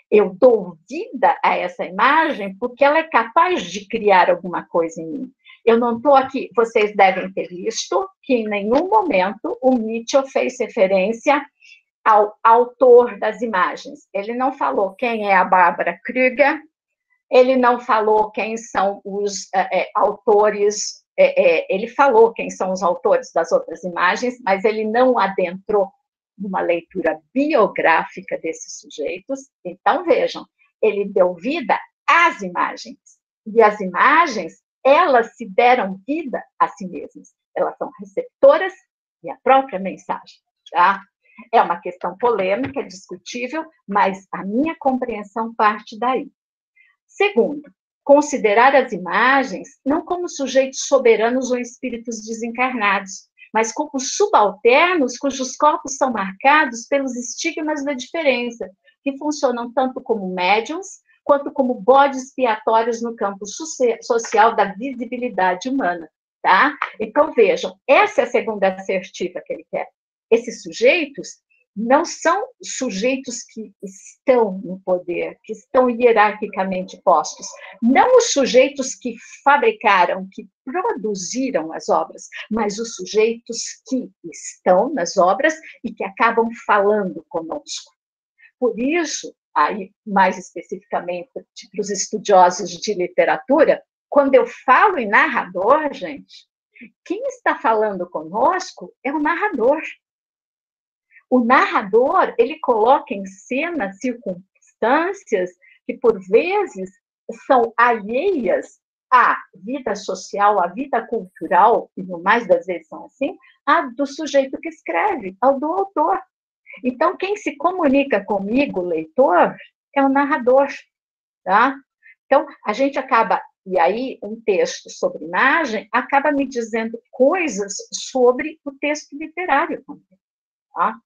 Eu dou vida a essa imagem porque ela é capaz de criar alguma coisa em mim. Eu não estou aqui, vocês devem ter visto que em nenhum momento o Mitchell fez referência ao autor das imagens. Ele não falou quem é a Barbara Kruger, ele não falou quem são os autores, ele falou quem são os autores das outras imagens, mas ele não adentrou numa leitura biográfica desses sujeitos. Então, vejam, ele deu vida às imagens, e as imagens, elas se deram vida a si mesmas. Elas são receptoras e a própria mensagem, tá? É uma questão polêmica, discutível, mas a minha compreensão parte daí. Segundo, considerar as imagens não como sujeitos soberanos ou espíritos desencarnados, mas como subalternos cujos corpos são marcados pelos estigmas da diferença, que funcionam tanto como médiums, quanto como bodes expiatórios no campo social da visibilidade humana. Tá? Então, vejam, essa é a segunda assertiva que ele quer. Esses sujeitos não são sujeitos que estão no poder, que estão hierarquicamente postos. Não os sujeitos que fabricaram, que produziram as obras, mas os sujeitos que estão nas obras e que acabam falando conosco. Por isso, aí, mais especificamente para os estudiosos de literatura, quando eu falo em narrador, gente, quem está falando conosco é o narrador. O narrador, ele coloca em cena circunstâncias que, por vezes, são alheias à vida social, à vida cultural, e no mais das vezes são assim, a do sujeito que escreve, ao do autor. Então, quem se comunica comigo, leitor, é o narrador, tá? Então, a gente acaba, e aí um texto sobre imagem acaba me dizendo coisas sobre o texto literário também, tá?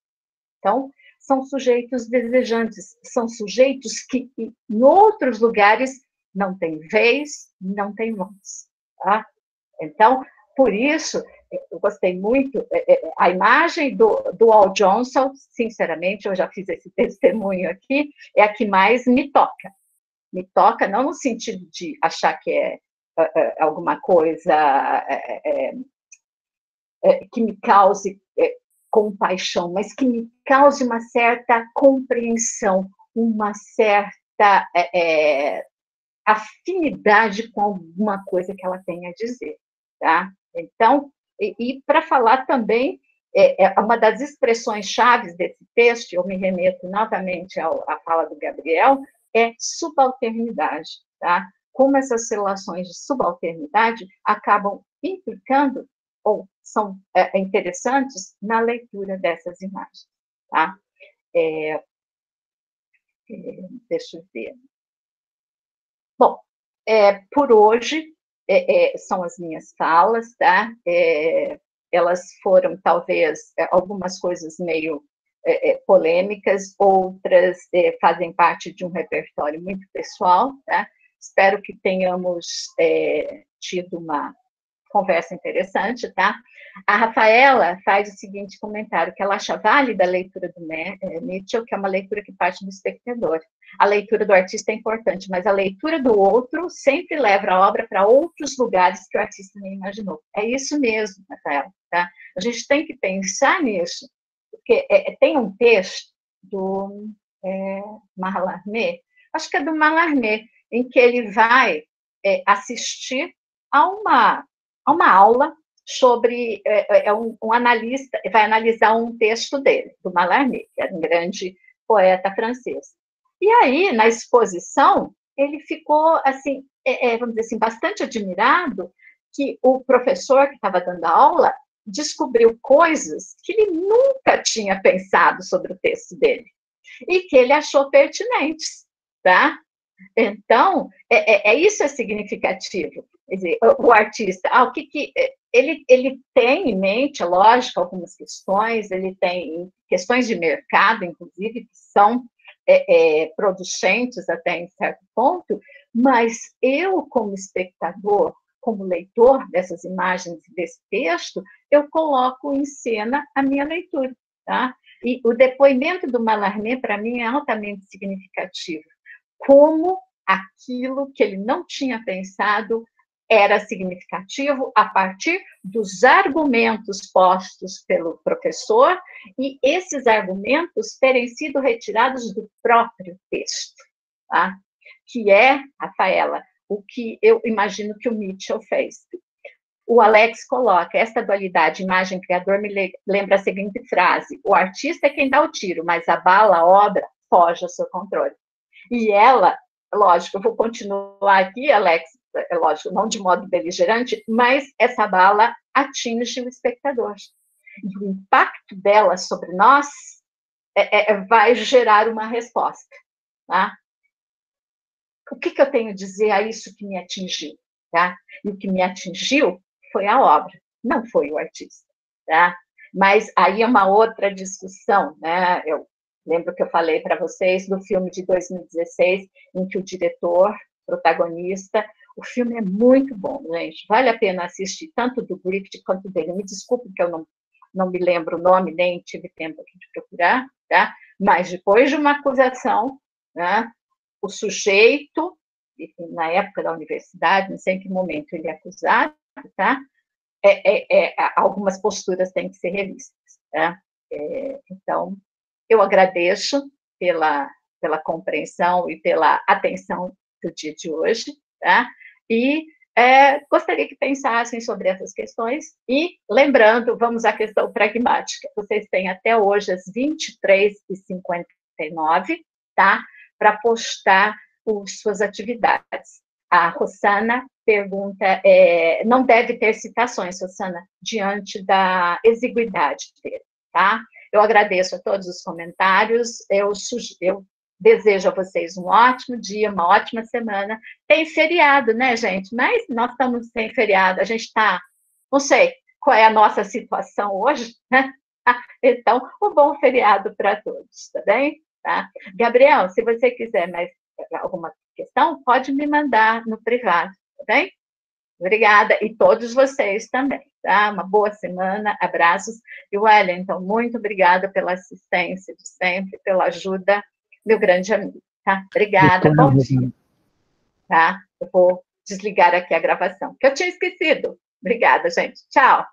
Então, são sujeitos desejantes, são sujeitos que em outros lugares não têm vez, não têm voz. Tá? Então, por isso, eu gostei muito, a imagem do Al Johnson, sinceramente, eu já fiz esse testemunho aqui, é a que mais me toca. Me toca, não no sentido de achar que é alguma coisa que me cause compaixão, mas que me cause uma certa compreensão, uma certa afinidade com alguma coisa que ela tem a dizer, tá? Então, e para falar também, uma das expressões chaves desse texto, eu me remeto novamente à fala do Gabriel, é subalternidade, tá? Como essas relações de subalternidade acabam implicando ou são interessantes na leitura dessas imagens, tá? Deixa eu ver. Bom, por hoje, são as minhas falas, tá? Elas foram, talvez, algumas coisas meio polêmicas, outras fazem parte de um repertório muito pessoal, tá? Espero que tenhamos tido uma conversa interessante, tá? A Rafaela faz o seguinte comentário, que ela acha válida a leitura do Mitchell, que é uma leitura que parte do espectador. A leitura do artista é importante, mas a leitura do outro sempre leva a obra para outros lugares que o artista nem imaginou. É isso mesmo, Rafaela, tá? A gente tem que pensar nisso, porque tem um texto do Mallarmé, acho que é do Mallarmé, em que ele vai assistir a uma aula sobre um analista, vai analisar um texto dele, do Mallarmé, que era um grande poeta francês. E aí, na exposição, ele ficou, assim, vamos dizer assim, bastante admirado que o professor que estava dando a aula descobriu coisas que ele nunca tinha pensado sobre o texto dele e que ele achou pertinentes, tá? Então, isso é significativo. Quer dizer, o artista, o que ele tem em mente, é lógico, algumas questões, ele tem questões de mercado, inclusive, que são producentes até em certo ponto, mas eu, como espectador, como leitor dessas imagens desse texto, eu coloco em cena a minha leitura, tá? E o depoimento do Mallarmé, para mim, é altamente significativo. Como aquilo que ele não tinha pensado era significativo a partir dos argumentos postos pelo professor e esses argumentos terem sido retirados do próprio texto, tá? Que é, Rafaela, o que eu imagino que o Mitchell fez. O Alex coloca, esta dualidade imagem-criador me lembra a seguinte frase, o artista é quem dá o tiro, mas a bala, a obra, foge ao seu controle. E ela, lógico, eu vou continuar aqui, Alex, lógico, não de modo beligerante, mas essa bala atinge o espectador. E o impacto dela sobre nós vai gerar uma resposta. Tá? O que eu tenho a dizer a isso que me atingiu? Tá? E o que me atingiu foi a obra, não foi o artista. Tá? Mas aí é uma outra discussão, né? Eu lembro que eu falei para vocês do filme de 2016, em que o diretor, protagonista, o filme é muito bom, gente, vale a pena assistir, tanto do Griffith quanto dele. Me desculpe que eu não me lembro o nome, nem tive tempo aqui de procurar, tá? Mas depois de uma acusação, né, o sujeito, na época da universidade, não sei em que momento ele é acusado, tá? Algumas posturas têm que ser revistas, tá? Então, eu agradeço pela compreensão e pela atenção do dia de hoje, tá? E gostaria que pensassem sobre essas questões e, lembrando, vamos à questão pragmática. Vocês têm até hoje às 23h59, tá? Para postar suas atividades. A Rosana pergunta, não deve ter citações, Rosana, diante da exiguidade dele, tá? Eu agradeço a todos os comentários, eu desejo a vocês um ótimo dia, uma ótima semana. Tem feriado, né, gente? Mas nós estamos sem feriado, a gente está, não sei qual é a nossa situação hoje, né? Então, um bom feriado para todos, tá bem? Tá? Gabriel, se você quiser mais alguma questão, pode me mandar no privado, tá bem? Obrigada, e todos vocês também, tá? Uma boa semana, abraços. E Wellington, muito obrigada pela assistência de sempre, pela ajuda, meu grande amigo, tá? Obrigada, bom dia. Tá? Eu vou desligar aqui a gravação, que eu tinha esquecido. Obrigada, gente. Tchau.